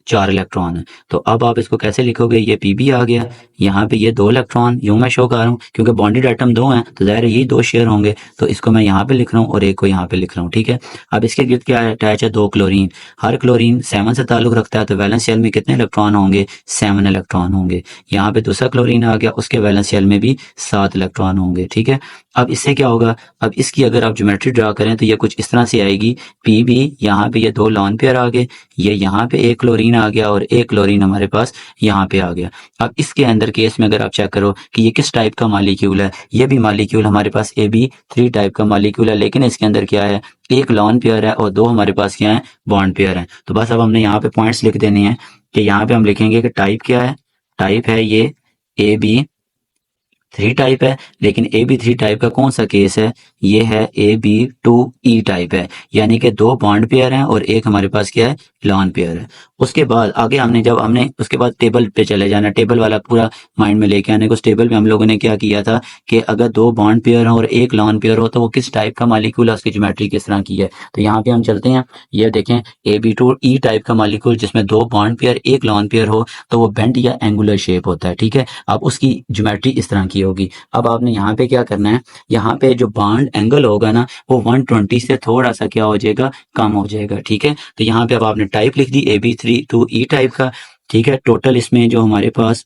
4 इलेक्ट्रॉन है। तो अब आप इसको कैसे लिखोगे, ये Pb आ गया, यहाँ पे ये 2 इलेक्ट्रॉन यूं मैं शो कर रहा हूँ क्योंकि बॉन्डेड एटम 2 हैं तो ज़ाहिर है यही 2 शेयर होंगे, तो इसको मैं यहाँ पे लिख रहा हूँ और एक को यहाँ पे लिख रहा हूँ, ठीक है। अब इसके गिर्द क्या अटैच है, 2 क्लोरीन, हर क्लोरीन 7 से ताल्लुक रखता है, तो वैलेंस शेल में कितने इलेक्ट्रॉन होंगे, 7 इलेक्ट्रॉन होंगे। यहाँ पे दूसरा क्लोरीन आ गया, उसके वैलेंस शेल में भी 7 इलेक्ट्रॉन होंगे, ठीक है। अब इससे क्या होगा, अब इसकी अगर आप ज्योमेट्री ड्रा करें तो ये कुछ इस तरह से आएगी, Pb यहाँ पे ये 2 लॉन पेयर आ गए, ये यहाँ पे एक क्लोरीन आ गया और एक क्लोरीन हमारे पास यहाँ पे आ गया। अब इसके अंदर केस में अगर आप चेक करो कि ये किस टाइप का मॉलिक्यूल है, ये भी मॉलिक्यूल हमारे पास Ab3 टाइप का मॉलिक्यूल है, लेकिन इसके अंदर क्या है, एक लॉन पेयर है और 2 हमारे पास क्या है, बॉन्ड पेयर है। तो बस अब हमने यहाँ पे पॉइंट्स लिख देने हैं कि यहाँ पे हम लिखेंगे कि टाइप क्या है, टाइप है ये Ab3 टाइप है, लेकिन Ab3 टाइप का कौन सा केस है, ये है Ab2E टाइप है, यानी कि 2 बॉन्ड पेयर हैं और एक हमारे पास क्या है, लॉन पेयर है। उसके बाद आगे हमने उसके बाद टेबल पे चले जाना, टेबल वाला पूरा माइंड में लेके आने को। उस टेबल में हम लोगों ने क्या किया था कि अगर 2 बॉन्ड पेयर हो और एक लॉन पेयर हो तो वो किस टाइप का मॉलिक्यूल है, उसकी ज्योमेट्री किस तरह की है। तो यहाँ पे हम चलते हैं, ये देखें Ab2E टाइप का मॉलिक्यूल जिसमें 2 बॉन्ड पेयर एक लॉन पेयर हो तो वो बेंड या एंगुलर शेप होता है, ठीक है। अब उसकी ज्योमेट्री इस तरह की होगी। अब आपने यहाँ पे क्या करना है, यहाँ पे जो बॉन्ड एंगल होगा ना वो 120 से थोड़ा सा क्या हो जाएगा, कम हो जाएगा, ठीक है। तो यहाँ पे अब आपने टाइप लिख दी Ab3E टाइप का, ठीक है। टोटल इसमें जो हमारे पास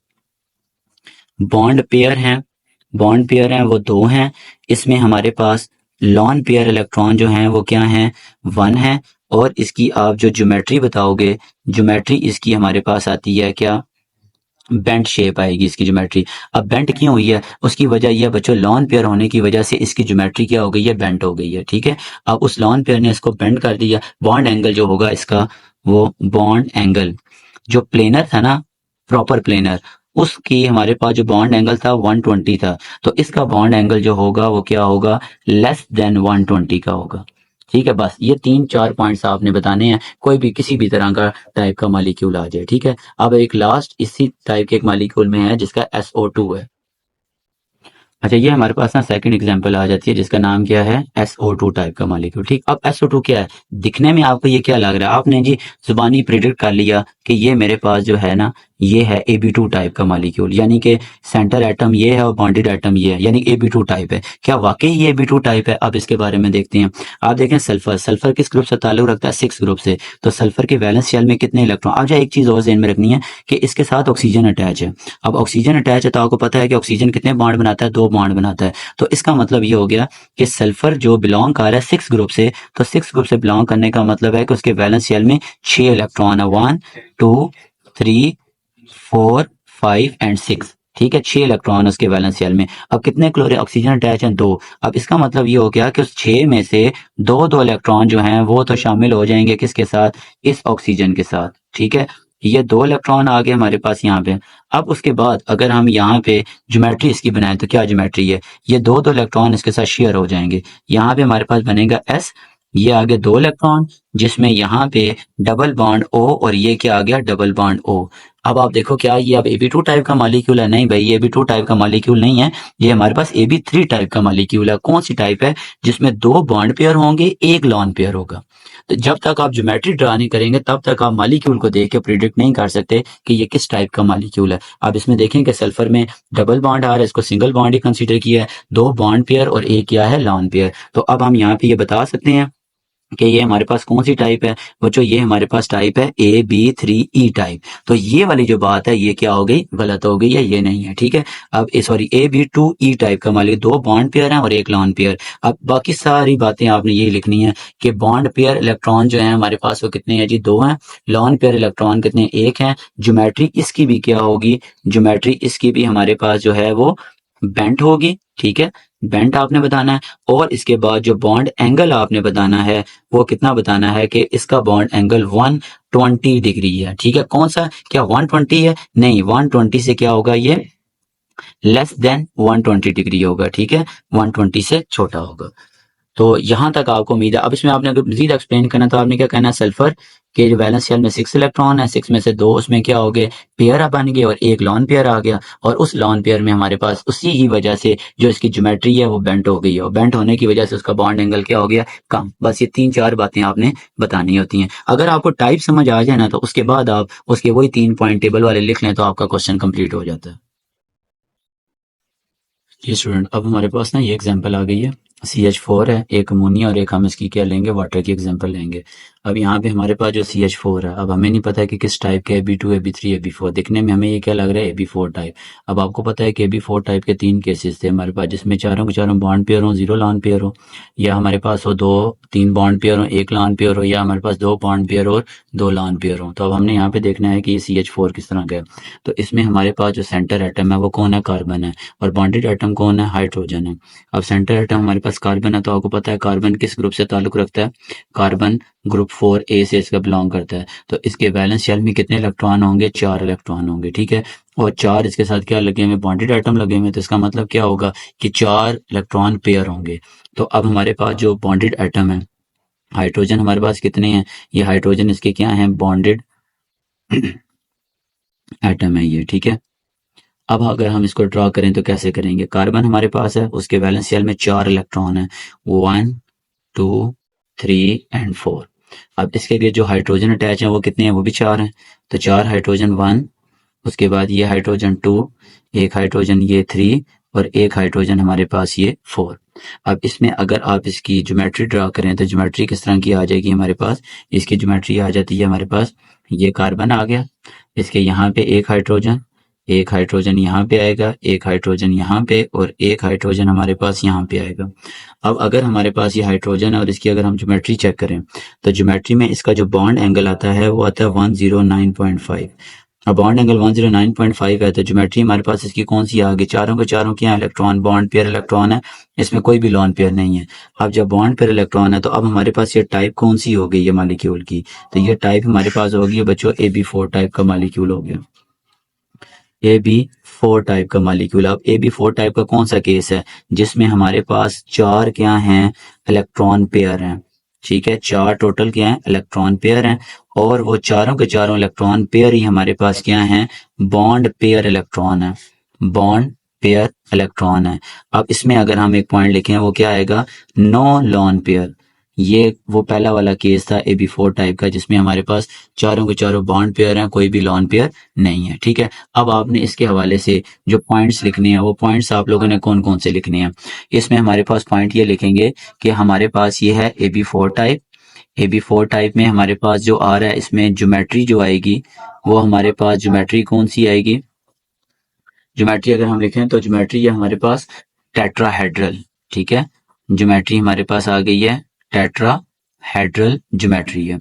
बॉन्ड पेयर हैं वो 2 हैं, इसमें हमारे पास लॉन पेयर इलेक्ट्रॉन जो हैं वो क्या हैं, 1 है। और इसकी आप जो ज्योमेट्री बताओगे, ज्योमेट्री इसकी हमारे पास आती है क्या, बेंट शेप आएगी इसकी ज्योमेट्री। अब बेंट क्यों हुई है, उसकी वजह यह बच्चों लॉन पेयर होने की वजह से इसकी ज्योमेट्री क्या हो गई है, बेंट हो गई है, ठीक है। अब उस लॉन पेयर ने इसको बेंट कर दिया, बॉन्ड एंगल जो होगा इसका, वो बॉन्ड एंगल जो प्लेनर था ना, प्रॉपर प्लेनर, उसकी हमारे पास जो बॉन्ड एंगल था 120 था, तो इसका बॉन्ड एंगल जो होगा वो क्या होगा, लेस देन 120 का होगा, ठीक है। बस ये 3-4 पॉइंट्स आपने बताने हैं, कोई भी किसी भी तरह का टाइप का मॉलिक्यूल आ जाए, ठीक है। अब एक लास्ट इसी टाइप के एक मॉलिक्यूल में है जिसका SO2 है। अच्छा, ये हमारे पास ना सेकंड एग्जांपल आ जाती है जिसका नाम क्या है, SO2 टाइप का मॉलिक्यूल, ठीक। अब SO2 क्या है, दिखने में आपको ये क्या लग रहा है, आपने जी जुबानी प्रिडिक्ट कर लिया कि ये मेरे पास जो है ना ये है Ab2 टाइप का मॉलिक्यूल, यानी कि सेंटर एटम ये है और बॉन्डेड एटम ये है, यानी Ab2 टाइप है। क्या वाकई ये Ab2 टाइप है? अब इसके बारे में देखते हैं। आप देखें सल्फर, सल्फर किस ग्रुप से ताल्लुक रखता है? 6 ग्रुप से। तो सल्फर के वैलेंस शेल में कितने इलेक्ट्रॉन? अब एक चीज और ध्यान में रखनी है कि इसके साथ ऑक्सीजन अटैच है। अब ऑक्सीजन अटैच है तो आपको पता है कि ऑक्सीजन कितने बॉन्ड बनाता है? 2 बॉन्ड बनाता है। तो इसका मतलब ये हो गया कि सल्फर जो बिलोंग कर रहा है 6 ग्रुप से, तो 6 ग्रुप से बिलोंग करने का मतलब है कि उसके वैलेंस शेल में 6 इलेक्ट्रॉन है। 1 2 3 4 5 एंड 6। ठीक है, 6 इलेक्ट्रॉन उसके वैलेंस शेल में। अब कितने क्लोरीन ऑक्सीजन अटैच हैं? 2। अब इसका मतलब ये हो गया कि उस 6 में से दो इलेक्ट्रॉन जो हैं वो तो शामिल हो जाएंगे किसके साथ? इस ऑक्सीजन के साथ। ठीक है, ये 2 इलेक्ट्रॉन आ गए हमारे पास यहाँ पे। अब उसके बाद अगर हम यहाँ पे ज्योमेट्री इसकी बनाएं तो क्या ज्योमेट्री है? ये दो इलेक्ट्रॉन इसके साथ शेयर हो जाएंगे। यहाँ पे हमारे पास बनेगा S, ये आ गए 2 इलेक्ट्रॉन, जिसमें यहाँ पे डबल बॉन्ड O और ये क्या आ गया? Double bond O। अब आप देखो क्या ये अब Ab2 टाइप का मॉलिक्यूल है? नहीं भाई, ये Ab2 टाइप का मॉलिक्यूल नहीं है, ये हमारे पास Ab3 टाइप का मॉलिक्यूल है। कौन सी टाइप है? जिसमें 2 बॉन्ड पेयर होंगे, एक लॉन पेयर होगा। तो जब तक आप ज्योमेट्री ड्रा नहीं करेंगे तब तक आप मॉलिक्यूल को देख के प्रिडिक्ट नहीं कर सकते कि ये किस टाइप का मॉलिक्यूल है। आप इसमें देखें कि सल्फर में डबल बॉन्ड आ रहा है, इसको सिंगल बॉन्ड ही कंसीडर किया है, 2 बॉन्ड पेयर और एक क्या है? Lawn pair. तो अब हम यहाँ पे ये बता सकते हैं कि ये हमारे पास कौन सी टाइप है बच्चों? ये हमारे पास टाइप है Ab3E टाइप। तो ये वाली जो बात है ये क्या हो गई? गलत हो गई है, ये नहीं है। ठीक है, अब सॉरी Ab2E टाइप का मान लीजिए 2 बॉन्ड पेयर हैं और एक लॉन पेयर। अब बाकी सारी बातें आपने ये लिखनी है कि बॉन्ड पेयर इलेक्ट्रॉन जो है हमारे पास वो कितने हैं जी? 2 हैं। लॉन पेयर इलेक्ट्रॉन कितने? 1 हैं। ज्योमेट्री इसकी भी क्या होगी? ज्योमेट्री इसकी भी हमारे पास जो है वो बेंट होगी। ठीक है, बेंट आपने बताना है। और इसके बाद जो बॉन्ड एंगल आपने बताना है वो कितना बताना है कि इसका बॉन्ड एंगल 120 डिग्री है। ठीक है, कौन सा? क्या 120 है? नहीं, 120 से क्या होगा? ये लेस देन 120 डिग्री होगा। ठीक है, 120 से छोटा होगा। तो यहाँ तक आपको उम्मीद है। अब इसमें आपने अगर मजीद एक्सप्लेन करना तो आपने क्या कहना है? सल्फर के जो वैलेंस शेल में 6 इलेक्ट्रॉन है, 6 में से 2 उसमें क्या हो गए? पेयर बन गए और एक लॉन पेयर आ गया। और उस लॉन पेयर में हमारे पास उसी ही वजह से जो इसकी ज्योमेट्री है वो बेंट हो गई है, और बेंट होने की वजह से उसका बॉन्ड एंगल क्या हो गया? कम। बस ये 3-4 बातें आपने बतानी होती हैं। अगर आपको टाइप समझ आ जाए ना तो उसके बाद आप उसके वही 3 पॉइंट टेबल वाले लिख लें तो आपका क्वेश्चन कंप्लीट हो जाता है। जी स्टूडेंट, अब हमारे पास ना ये एग्जांपल आ गई है। CH4 है, एक अमोनिया और एक हम इसकी क्या लेंगे? वाटर की एग्जांपल लेंगे। अब यहाँ पे हमारे पास जो CH4 है, अब हमें नहीं पता है कि किस टाइप के Ab2 Ab3 Ab4। दिखने में हमें ये क्या लग रहा है? Ab4 type. अब आपको पता है कि Ab4 टाइप के 3 केसेस थे हमारे पास, जिसमें चारों के चारों बॉन्ड पेयर हो, 0 लॉन पेयर हो, या हमारे पास हो 2-3 बॉन्ड पेयर हो, 1 लॉन पेयर हो, या हमारे पास 2 बॉन्ड पेयर और 2 लॉन पेयर हो। तो अब हमने यहाँ पे देखना है कि ये CH4 किस तरह का है। तो इसमें हमारे पास जो सेंटर एटम है वो कौन है? कार्बन है। और बॉन्डेड एटम कौन है? हाइड्रोजन है। अब सेंटर एटम हमारे पास कार्बन है, तो आपको पता है कार्बन किस ग्रुप से ताल्लुक रखता है? कार्बन ग्रुप 4A से इसका बिलोंग करता है। तो इसके वैलेंस शेल में कितने इलेक्ट्रॉन होंगे? 4 इलेक्ट्रॉन होंगे। ठीक है, और 4 इसके साथ क्या लगे हुए? बॉन्डेड एटम लगे हुए। तो इसका मतलब क्या होगा कि 4 इलेक्ट्रॉन पेयर होंगे। तो अब हमारे पास जो बॉन्डेड एटम है, हाइड्रोजन हमारे पास कितने हैं? ये हाइड्रोजन इसके क्या है? बॉन्डेड एटम है ये। ठीक है, अब अगर हम इसको ड्रॉ करें तो कैसे करेंगे? कार्बन हमारे पास है, उसके वैलेंस शेल में 4 इलेक्ट्रॉन है, 1 2 3 एंड 4। अब इसके लिए जो हाइड्रोजन अटैच है वो कितने हैं? वो भी 4 हैं। तो 4 हाइड्रोजन 1, उसके बाद ये हाइड्रोजन 2, एक हाइड्रोजन ये 3, और एक हाइड्रोजन हमारे पास ये 4। अब इसमें अगर आप इसकी ज्योमेट्री ड्रा करें तो ज्योमेट्री किस तरह की आ जाएगी हमारे पास? इसकी ज्योमेट्री आ जाती है हमारे पास, ये कार्बन आ गया, इसके यहाँ पे एक हाइड्रोजन यहाँ पे आएगा, एक हाइड्रोजन यहाँ पे, और एक हाइड्रोजन हमारे पास यहाँ पे आएगा। अब अगर हमारे पास ये हाइड्रोजन है और इसकी अगर हम ज्योमेट्री चेक करें तो ज्योमेट्री में इसका जो बॉन्ड एंगल आता है वो आता है 109.5। अब बॉन्ड एंगल 109.5 है तो ज्योमेट्री हमारे पास इसकी कौन सी आ गई? चारों के चारों क्या इलेक्ट्रॉन? बॉन्ड पेयर इलेक्ट्रॉन है, इसमें कोई भी लॉन पेयर नहीं है। अब जब बॉन्ड पेयर इलेक्ट्रॉन है तो अब हमारे पास ये टाइप कौन सी हो गई है मॉलिक्यूल की? तो ये टाइप हमारे पास होगी बच्चों Ab4 टाइप का मॉलिक्यूल हो गया। Ab4 टाइप का मॉलिक्यूल। अब Ab4 टाइप का कौन सा केस है? जिसमें हमारे पास 4 क्या हैं? इलेक्ट्रॉन पेयर हैं। ठीक है, 4 टोटल क्या है? इलेक्ट्रॉन पेयर हैं, और वो चारों के चारों इलेक्ट्रॉन पेयर ही हमारे पास क्या हैं? बॉन्ड पेयर इलेक्ट्रॉन है। बॉन्ड पेयर इलेक्ट्रॉन है। अब इसमें अगर हम एक पॉइंट लिखें वो क्या आएगा? नो लॉन पेयर, ये वो पहला वाला केस था AB4 टाइप का, जिसमें हमारे पास चारों के चारों बॉन्ड पेयर हैं, कोई भी लॉन पेयर नहीं है। ठीक है, अब आपने इसके हवाले से जो पॉइंट्स लिखने हैं वो पॉइंट्स आप लोगों ने कौन कौन से लिखने हैं। इसमें हमारे पास पॉइंट ये लिखेंगे कि हमारे पास ये है AB4 टाइप। AB4 टाइप में हमारे पास जो आ रहा है, इसमें ज्योमेट्री जो आएगी वो हमारे पास ज्योमेट्री कौन सी आएगी। ज्योमेट्री अगर हम लिखें तो ज्योमेट्री है हमारे पास टेट्राहेड्रल। ठीक है, ज्योमेट्री हमारे पास आ गई है टेट्राहेड्रल ज्योमेट्री है।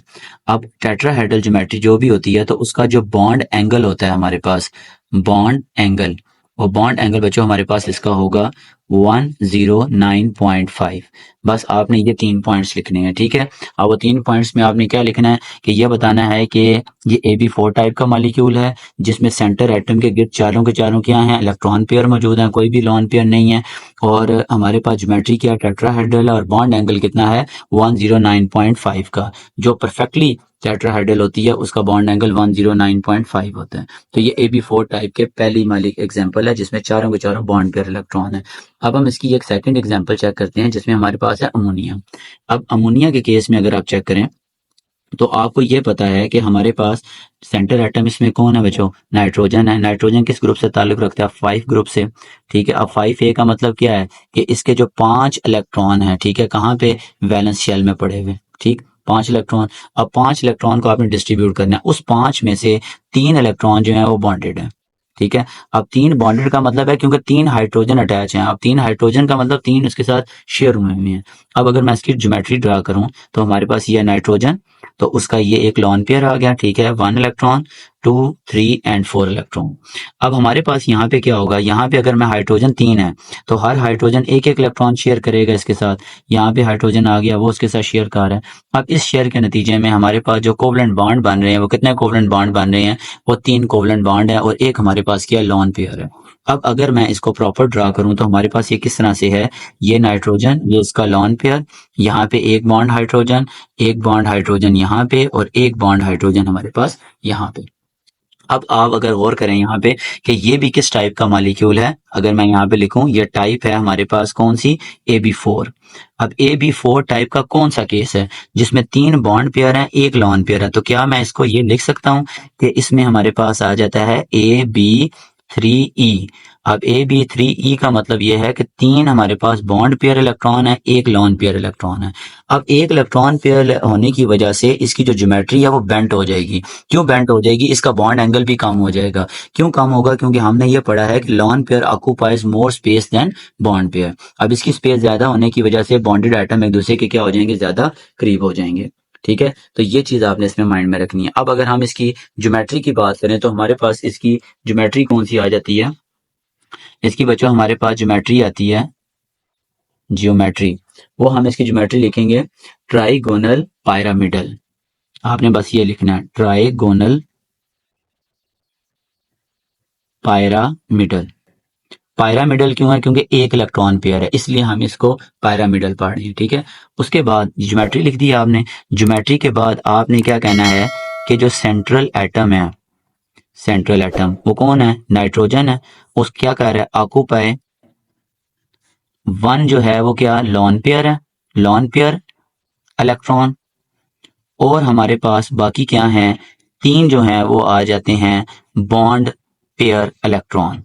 अब टेट्राहेड्रल ज्योमेट्री जो भी होती है तो उसका जो बॉन्ड एंगल होता है हमारे पास, बॉन्ड एंगल, और बॉन्ड एंगल बच्चों हमारे पास इसका होगा 109.5। बस आपने ये 3 पॉइंट्स लिखने हैं। ठीक है, अब वो 3 पॉइंट्स में आपने क्या लिखना है कि ये बताना है कि ये AB4 टाइप का मॉलिक्यूल है, जिसमें सेंटर एटम के गिर्द चारों के चारों क्या हैं, इलेक्ट्रॉन पेयर मौजूद हैं, कोई भी लॉन पेयर नहीं है। और हमारे पास ज्योमेट्री क्या टेट्राहेड्रल है और बॉन्ड एंगल कितना है 109.5 का। जो परफेक्टली टेट्राहेड्रल होती है उसका बॉन्ड एंगल 109.5 होता है। तो ये AB4 टाइप के पहली मालिक एग्जांपल है जिसमें चारों के चारों बॉन्ड पेयर इलेक्ट्रॉन है। अब हम इसकी एक सेकंड एग्जांपल चेक करते हैं जिसमें हमारे पास है अमोनिया। अब अमोनिया के केस में अगर आप चेक करें तो आपको ये पता है कि हमारे पास सेंटर एटम इसमें कौन है बच्चों, नाइट्रोजन है। नाइट्रोजन किस ग्रुप से ताल्लुक रखता है, 5 ग्रुप से। ठीक है, अब 5A का मतलब क्या है कि इसके जो 5 इलेक्ट्रॉन है, ठीक है, कहाँ पे, वैलेंस शेल में पड़े हुए। ठीक, 5 इलेक्ट्रॉन। अब 5 इलेक्ट्रॉन को आपने डिस्ट्रीब्यूट करना है, उस 5 में से 3 इलेक्ट्रॉन जो है वो बॉन्डेड है। ठीक है, अब 3 बॉन्डेड का मतलब है क्योंकि 3 हाइड्रोजन अटैच हैं। अब 3 हाइड्रोजन का मतलब 3 उसके साथ शेयर हुए हैं। अब अगर मैं इसकी ज्योमेट्री ड्रा करूं तो हमारे पास ये नाइट्रोजन, तो उसका ये एक लॉन पेयर आ गया। ठीक है, 1 इलेक्ट्रॉन, 2, 3 एंड 4 इलेक्ट्रॉन। अब हमारे पास यहाँ पे क्या होगा, यहाँ पे अगर मैं हाइड्रोजन 3 है तो हर हाइड्रोजन एक एक इलेक्ट्रॉन शेयर करेगा इसके साथ। यहाँ पे हाइड्रोजन आ गया, वो उसके साथ शेयर कर रहा है। अब इस शेयर के नतीजे में हमारे पास जो कोवलेंट बॉन्ड बन रहे हैं वो कितने कोवलेंट बॉन्ड बन रहे हैं, वो 3 कोवलेंट बॉन्ड है और एक हमारे पास क्या लॉन पेयर है। अब अगर मैं इसको प्रॉपर ड्रा करूं तो हमारे पास ये किस तरह से है, ये नाइट्रोजन, ये इसका लॉन पेयर, यहाँ पे एक बॉन्ड हाइड्रोजन, एक बॉन्ड हाइड्रोजन यहाँ पे और एक बॉन्ड हाइड्रोजन हमारे पास यहाँ पे। अब आप अगर गौर करें यहाँ पे कि ये भी किस टाइप का मॉलिक्यूल है, अगर मैं यहाँ पे लिखूं ये टाइप है हमारे पास कौन सी, AB4। अब AB4 टाइप का कौन सा केस है जिसमें 3 बॉन्ड पेयर हैं, एक लॉन पेयर है, तो क्या मैं इसको ये लिख सकता हूँ कि इसमें हमारे पास आ जाता है AB3E। अब AB3E का मतलब ये है कि 3 हमारे पास बॉन्ड पेयर इलेक्ट्रॉन है, एक लॉन पेयर इलेक्ट्रॉन है। अब एक इलेक्ट्रॉन पेयर होने की वजह से इसकी जो ज्योमेट्री है वो बेंट हो जाएगी। क्यों बेंट हो जाएगी, इसका बॉन्ड एंगल भी कम हो जाएगा। क्यों कम होगा, क्योंकि हमने ये पढ़ा है कि lone pair occupies more space than bond pair. अब इसकी स्पेस ज्यादा होने की वजह से बॉन्डेड आइटम एक दूसरे के क्या हो जाएंगे, ज्यादा करीब हो जाएंगे। ठीक है, तो ये चीज आपने इसमें माइंड में रखनी है। अब अगर हम इसकी ज्योमेट्री की बात करें तो हमारे पास इसकी ज्योमेट्री कौन सी आ जाती है, इसकी बच्चों हमारे पास ज्योमेट्री आती है, ज्योमेट्री, वो हम इसकी ज्योमेट्री लिखेंगे ट्राइगोनल पायरामिडल। आपने बस ये लिखना है ट्राइगोनल पायरामिडल। पायरामिडल क्यों है, क्योंकि एक इलेक्ट्रॉन पेयर है, इसलिए हम इसको पायरामिडल पढ़ रहे हैं। ठीक है, उसके बाद ज्योमेट्री लिख दी आपने। ज्योमेट्री के बाद आपने क्या कहना है कि जो सेंट्रल एटम है, सेंट्रल एटम वो कौन है, नाइट्रोजन है, उस क्या कह रहा है, ऑक्यूपाई 1 जो है वो क्या लॉन पेयर है, लॉन पेयर इलेक्ट्रॉन। और हमारे पास बाकी क्या हैं, 3 जो हैं वो आ जाते हैं बॉन्ड पेयर इलेक्ट्रॉन।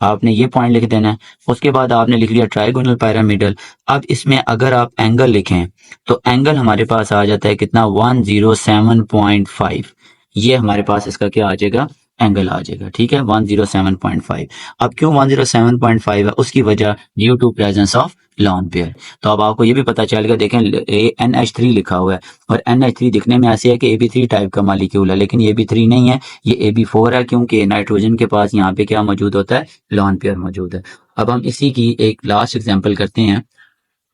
आपने ये पॉइंट लिख देना है। उसके बाद आपने लिख लिया ट्राइगोनल पायरामिडल। अब इसमें अगर आप एंगल लिखें तो एंगल हमारे पास आ जाता है कितना, 107.5। ये हमारे पास इसका क्या आ जाएगा, एंगल आ जाएगा। ठीक है, 107.5। अब क्यों 107.5 है, उसकी वजह due to presence of lone pair. तो अब आपको ये भी पता चलेगा, देखें NH3 लिखा हुआ है और NH3 दिखने में ऐसे है कि AB3 टाइप का मॉलिक्यूल है, लेकिन ये AB3 नहीं है, ये AB4 है, क्योंकि नाइट्रोजन के पास यहाँ पे क्या मौजूद होता है, लॉन पेयर मौजूद है। अब हम इसी की एक लास्ट एग्जांपल करते हैं,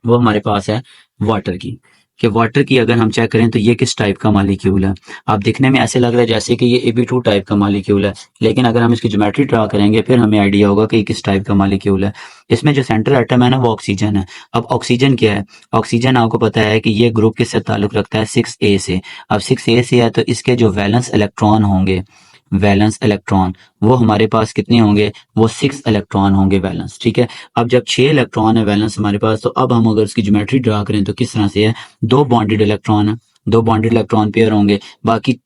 वो हमारे पास है वाटर की, कि वाटर की अगर हम चेक करें तो ये किस टाइप का मॉलिक्यूल है। आप दिखने में ऐसे लग रहा है जैसे कि ये AB2 टाइप का मॉलिक्यूल है, लेकिन अगर हम इसकी ज्योमेट्री ड्रा करेंगे फिर हमें आइडिया होगा कि ये किस टाइप का मॉलिक्यूल है। इसमें जो सेंट्रल एटम है ना वो ऑक्सीजन है। अब ऑक्सीजन क्या है, ऑक्सीजन आपको पता है कि ये ग्रुप किससे ताल्लुक रखता है, 6A से। अब 6A से है तो इसके जो वैलेंस इलेक्ट्रॉन होंगे वैलेंस इलेक्ट्रॉन, वो हमारे पास कितने होंगे, वो 6 इलेक्ट्रॉन होंगे वैलेंस। ठीक है, अब जब 6 इलेक्ट्रॉन है वैलेंस हमारे पास, तो अब हम अगर उसकी ज्योमेट्री ड्रा करें तो किस तरह से है, 2 बॉन्डेड इलेक्ट्रॉन है, 2 बॉन्डेड इलेक्ट्रॉन पेयर होंगे, बाकी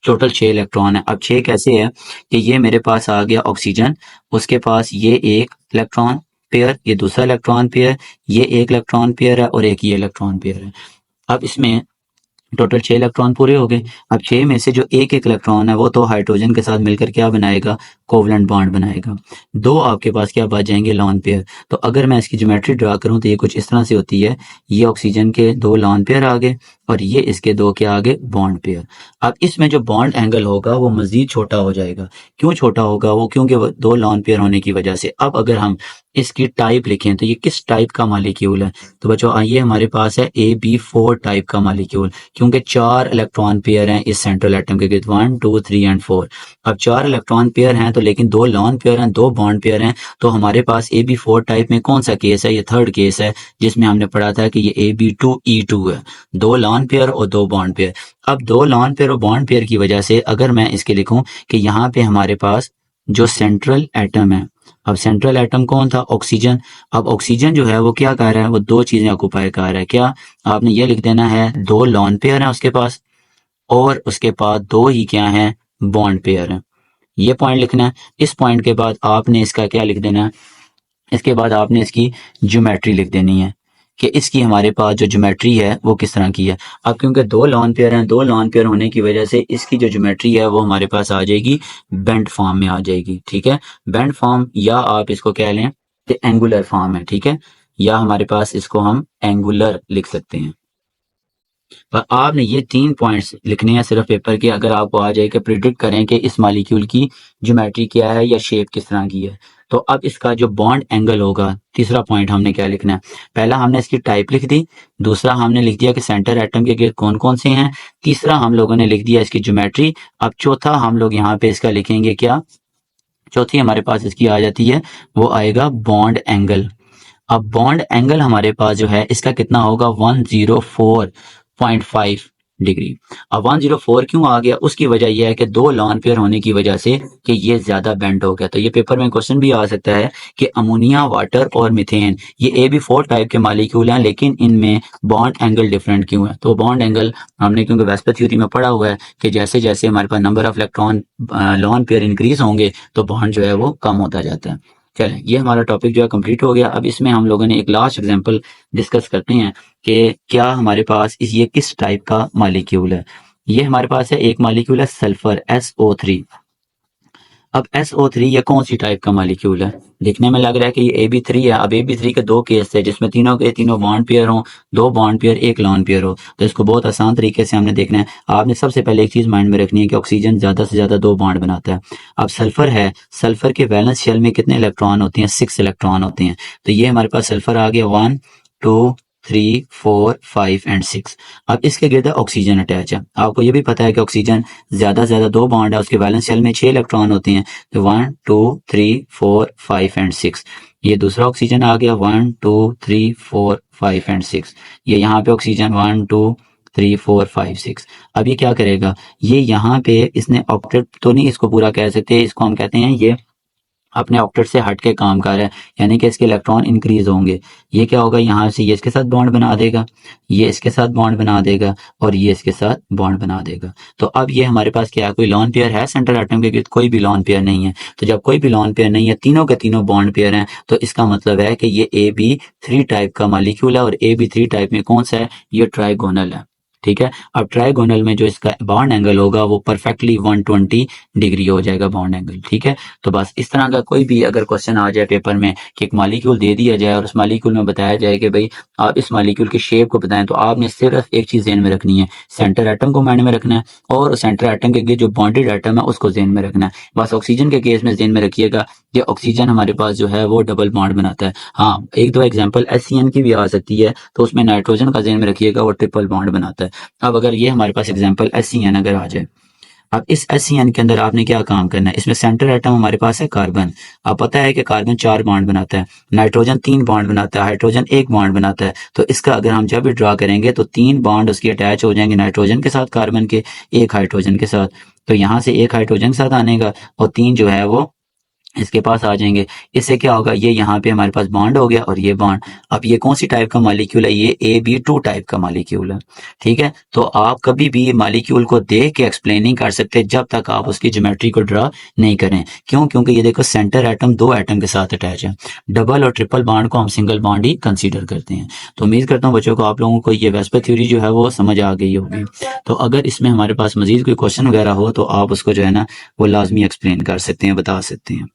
टोटल 6 इलेक्ट्रॉन है। अब 6 कैसे है कि ये मेरे पास आ गया ऑक्सीजन, उसके पास ये एक इलेक्ट्रॉन पेयर, ये दूसरा इलेक्ट्रॉन पेयर, ये एक इलेक्ट्रॉन पेयर है और एक ये इलेक्ट्रॉन पेयर है। अब इसमें टोटल 6 इलेक्ट्रॉन पूरे हो गए। अब 6 में से जो एक एक इलेक्ट्रॉन है वो तो हाइड्रोजन के साथ मिलकर क्या बनाएगा, कोवलेंट बॉन्ड बनाएगा। 2 आपके पास क्या बच जाएंगे, लॉन पेयर। तो अगर मैं इसकी ज्योमेट्री ड्रा करूं तो ये कुछ इस तरह से होती है, ये ऑक्सीजन के 2 लॉन पेयर आ गए और ये इसके 2 क्या आ गए, बॉन्ड पेयर। अब इसमें जो बॉन्ड एंगल होगा वो मजीद छोटा हो जाएगा। क्यों छोटा होगा वो, क्योंकि वो 2 लॉन पेयर होने की वजह से। अब अगर हम इसकी टाइप लिखें तो ये किस टाइप का मालिक्यूल है, तो बच्चों आइए हमारे पास है AB4 टाइप का मालिक्यूल, क्योंकि 4 इलेक्ट्रॉन पेयर हैं इस सेंट्रल एटम के गिर्द, 1 2 3 एंड 4। अब 4 इलेक्ट्रॉन पेयर हैं तो लेकिन 2 लॉन पेयर हैं, 2 बॉन्ड पेयर हैं, तो हमारे पास AB4 टाइप में कौन सा केस है, ये थर्ड केस है, जिसमें हमने पढ़ा था कि ये AB2E2 है, 2 लॉन पेयर और 2 बॉन्ड पेयर। अब 2 लॉन पेयर और बॉन्ड पेयर की वजह से अगर मैं इसके लिखूं कि यहाँ पे हमारे पास जो सेंट्रल एटम है, अब सेंट्रल एटम कौन था, ऑक्सीजन। अब ऑक्सीजन जो है वो क्या कर रहा है, वो 2 चीजें ऑक्युपाई कर रहा है। क्या, आपने ये लिख देना है 2 लॉन पेयर हैं उसके पास और उसके पास 2 ही क्या हैं, बॉन्ड पेयर हैं। ये पॉइंट लिखना है। इस पॉइंट के बाद आपने इसका क्या लिख देना है, इसके बाद आपने इसकी ज्योमेट्री लिख देनी है कि इसकी हमारे पास जो ज्योमेट्री है वो किस तरह की है। अब क्योंकि 2 लॉन पेयर हैं, 2 लॉन पेयर होने की वजह से इसकी जो ज्योमेट्री है वो हमारे पास आ जाएगी, बेंट फॉर्म में आ जाएगी। ठीक है, बेंट फॉर्म, या आप इसको कह लें कि एंगुलर फॉर्म है। ठीक है, या हमारे पास इसको हम एंगुलर लिख सकते हैं। पर आपने ये 3 पॉइंट्स लिखने हैं सिर्फ पेपर के, अगर आपको आ जाए कि प्रिडिक्ट करें कि इस मॉलिक्यूल की ज्योमेट्री क्या है या शेप किस तरह की है। तो अब इसका जो बॉन्ड एंगल होगा, तीसरा पॉइंट हमने क्या लिखना है, पहला हमने इसकी टाइप लिख दी, दूसरा हमने लिख दिया कि सेंटर एटम के गिर्द कौन कौन से हैं, तीसरा हम लोगों ने लिख दिया इसकी ज्योमेट्री। अब चौथा हम लोग यहाँ पे इसका लिखेंगे क्या, चौथी हमारे पास इसकी आ जाती है, वो आएगा बॉन्ड एंगल। अब बॉन्ड एंगल हमारे पास जो है इसका कितना होगा, 104.5 डिग्री। अब 104 क्यों आ गया, उसकी वजह यह है कि 2 लॉन पेयर होने की वजह से कि ये ज्यादा बेंड हो गया। तो ये पेपर में क्वेश्चन भी आ सकता है कि अमोनिया, वाटर और मीथेन ये AB4 टाइप के मालिक्यूल हैं, लेकिन इनमें बॉन्ड एंगल डिफरेंट क्यों है। तो बॉन्ड एंगल हमने क्योंकि वेस्पर थ्योरी में पढ़ा हुआ है कि जैसे जैसे हमारे पास number of electron lone pair increase होंगे तो बॉन्ड जो है वो कम होता जाता है। चलें, ये हमारा टॉपिक जो है कंप्लीट हो गया। अब इसमें हम लोगों ने एक लास्ट एग्जांपल डिस्कस करते हैं कि क्या हमारे पास ये किस टाइप का मॉलिक्यूल है। ये हमारे पास है एक मॉलिक्यूल है सल्फर SO3। अब SO3 ये कौन सी टाइप का मॉलिक्यूल है, देखने में लग रहा है कि ये AB3 है। अब AB3 के 2 केस है जिसमें तीनों के तीनों बॉन्ड पेयर हो, 2 बॉन्ड पेयर 1 लॉन पेयर हो। तो इसको बहुत आसान तरीके से हमने देखना है। आपने सबसे पहले एक चीज माइंड में रखनी है कि ऑक्सीजन ज्यादा से ज्यादा 2 बॉन्ड बनाता है। अब सल्फर है, सल्फर के वैलेंस शेल में कितने इलेक्ट्रॉन होते हैं, 6 इलेक्ट्रॉन होते हैं। तो ये हमारे पास सल्फर आ गया, 1 2 3 4 5 एंड 6। अब इसके गिर्द ऑक्सीजन अटैच है। आपको ये भी पता है कि ऑक्सीजन ज्यादा से ज्यादा 2 बॉन्ड है, उसके वैलेंस शेल में 6 इलेक्ट्रॉन होते हैं। तो 1 2 3 4 5 एंड 6। ये दूसरा ऑक्सीजन आ गया, 1 2 3 4 5 एंड 6। ये यहाँ पे ऑक्सीजन 1 2 3 4 5 6। अब ये क्या करेगा, ये यहाँ पे इसने ऑक्टेट तो नहीं इसको पूरा कह सकते, इसको हम कहते हैं ये अपने ऑक्टेट से हट के काम कर रहा है, यानी कि इसके इलेक्ट्रॉन इंक्रीज होंगे। ये क्या होगा, यहाँ से ये इसके साथ बॉन्ड बना देगा, ये इसके साथ बॉन्ड बना देगा और ये इसके साथ बॉन्ड बना देगा। तो अब ये हमारे पास क्या है, कोई लॉन पेयर है सेंट्रल एटम के गिर्द, कोई भी लॉन पेयर नहीं है। तो जब कोई भी लॉन पेयर नहीं है, तीनों के तीनों बॉन्ड पेयर हैं, तो इसका मतलब है कि ये AB3 टाइप का मॉलिक्यूल है। और AB3 टाइप में कौन सा है, ये ट्राइगोनल है। ठीक है, अब ट्राइगोनल में जो इसका बॉन्ड एंगल होगा वो परफेक्टली 120 डिग्री हो जाएगा बॉन्ड एंगल। ठीक है, तो बस इस तरह का कोई भी अगर क्वेश्चन आ जाए पेपर में कि एक मॉलिक्यूल दे दिया जाए और उस मॉलिक्यूल में बताया जाए कि भाई आप इस मॉलिक्यूल की शेप को बताएं, तो आपने सिर्फ एक चीज ध्यान में रखनी है, सेंटर एटम को माइंड में रखना है और सेंटर एटम के जो बॉन्डेड एटम है उसको ध्यान में रखना है। बस ऑक्सीजन के केस में ध्यान में रखिएगा कि ऑक्सीजन हमारे पास जो है वो डबल बॉन्ड बनाता है। हाँ, एक दो एग्जाम्पल SCN की भी आ सकती है, तो उसमें नाइट्रोजन का ध्यान में रखिएगा, वो ट्रिपल बॉन्ड बनाता है। अब अगर ये हमारे पास एग्जांपल SCN अगर आ जाए, अब इस SCN के अंदर आपने क्या काम करना है, इसमें सेंटर एटम हमारे पास है कार्बन। अब पता है कि कार्बन 4 बॉन्ड बनाता है, नाइट्रोजन 3 बॉन्ड बनाता है, हाइड्रोजन 1 बॉन्ड बनाता है। तो इसका अगर हम जब भी ड्रा करेंगे तो 3 बॉन्ड उसके अटैच हो जाएंगे नाइट्रोजन के साथ कार्बन के, 1 हाइड्रोजन के साथ। तो यहाँ से एक हाइड्रोजन के साथ आने का और 3 जो है वो इसके पास आ जाएंगे। इससे क्या होगा, ये यहाँ पे हमारे पास बॉन्ड हो गया और ये बॉन्ड। अब ये कौन सी टाइप का मॉलिक्यूल है, ये AB2 टाइप का मॉलिक्यूल है। ठीक है, तो आप कभी भी मॉलिक्यूल को देख के एक्सप्लेन नहीं कर सकते जब तक आप उसकी ज्योमेट्री को ड्रा नहीं करें। क्यों? क्योंकि ये देखो सेंटर एटम 2 एटम के साथ अटैच है। डबल और ट्रिपल बॉन्ड को हम सिंगल बॉन्ड ही कंसीडर करते हैं। तो उम्मीद करता हूँ बच्चों को, आप लोगों को ये वेस्पर थ्योरी जो है वो समझ आ गई होगी। तो अगर इसमें हमारे पास मजीद कोई क्वेश्चन वगैरह हो तो आप उसको जो है ना वो लाजमी एक्सप्लेन कर सकते हैं, बता सकते हैं।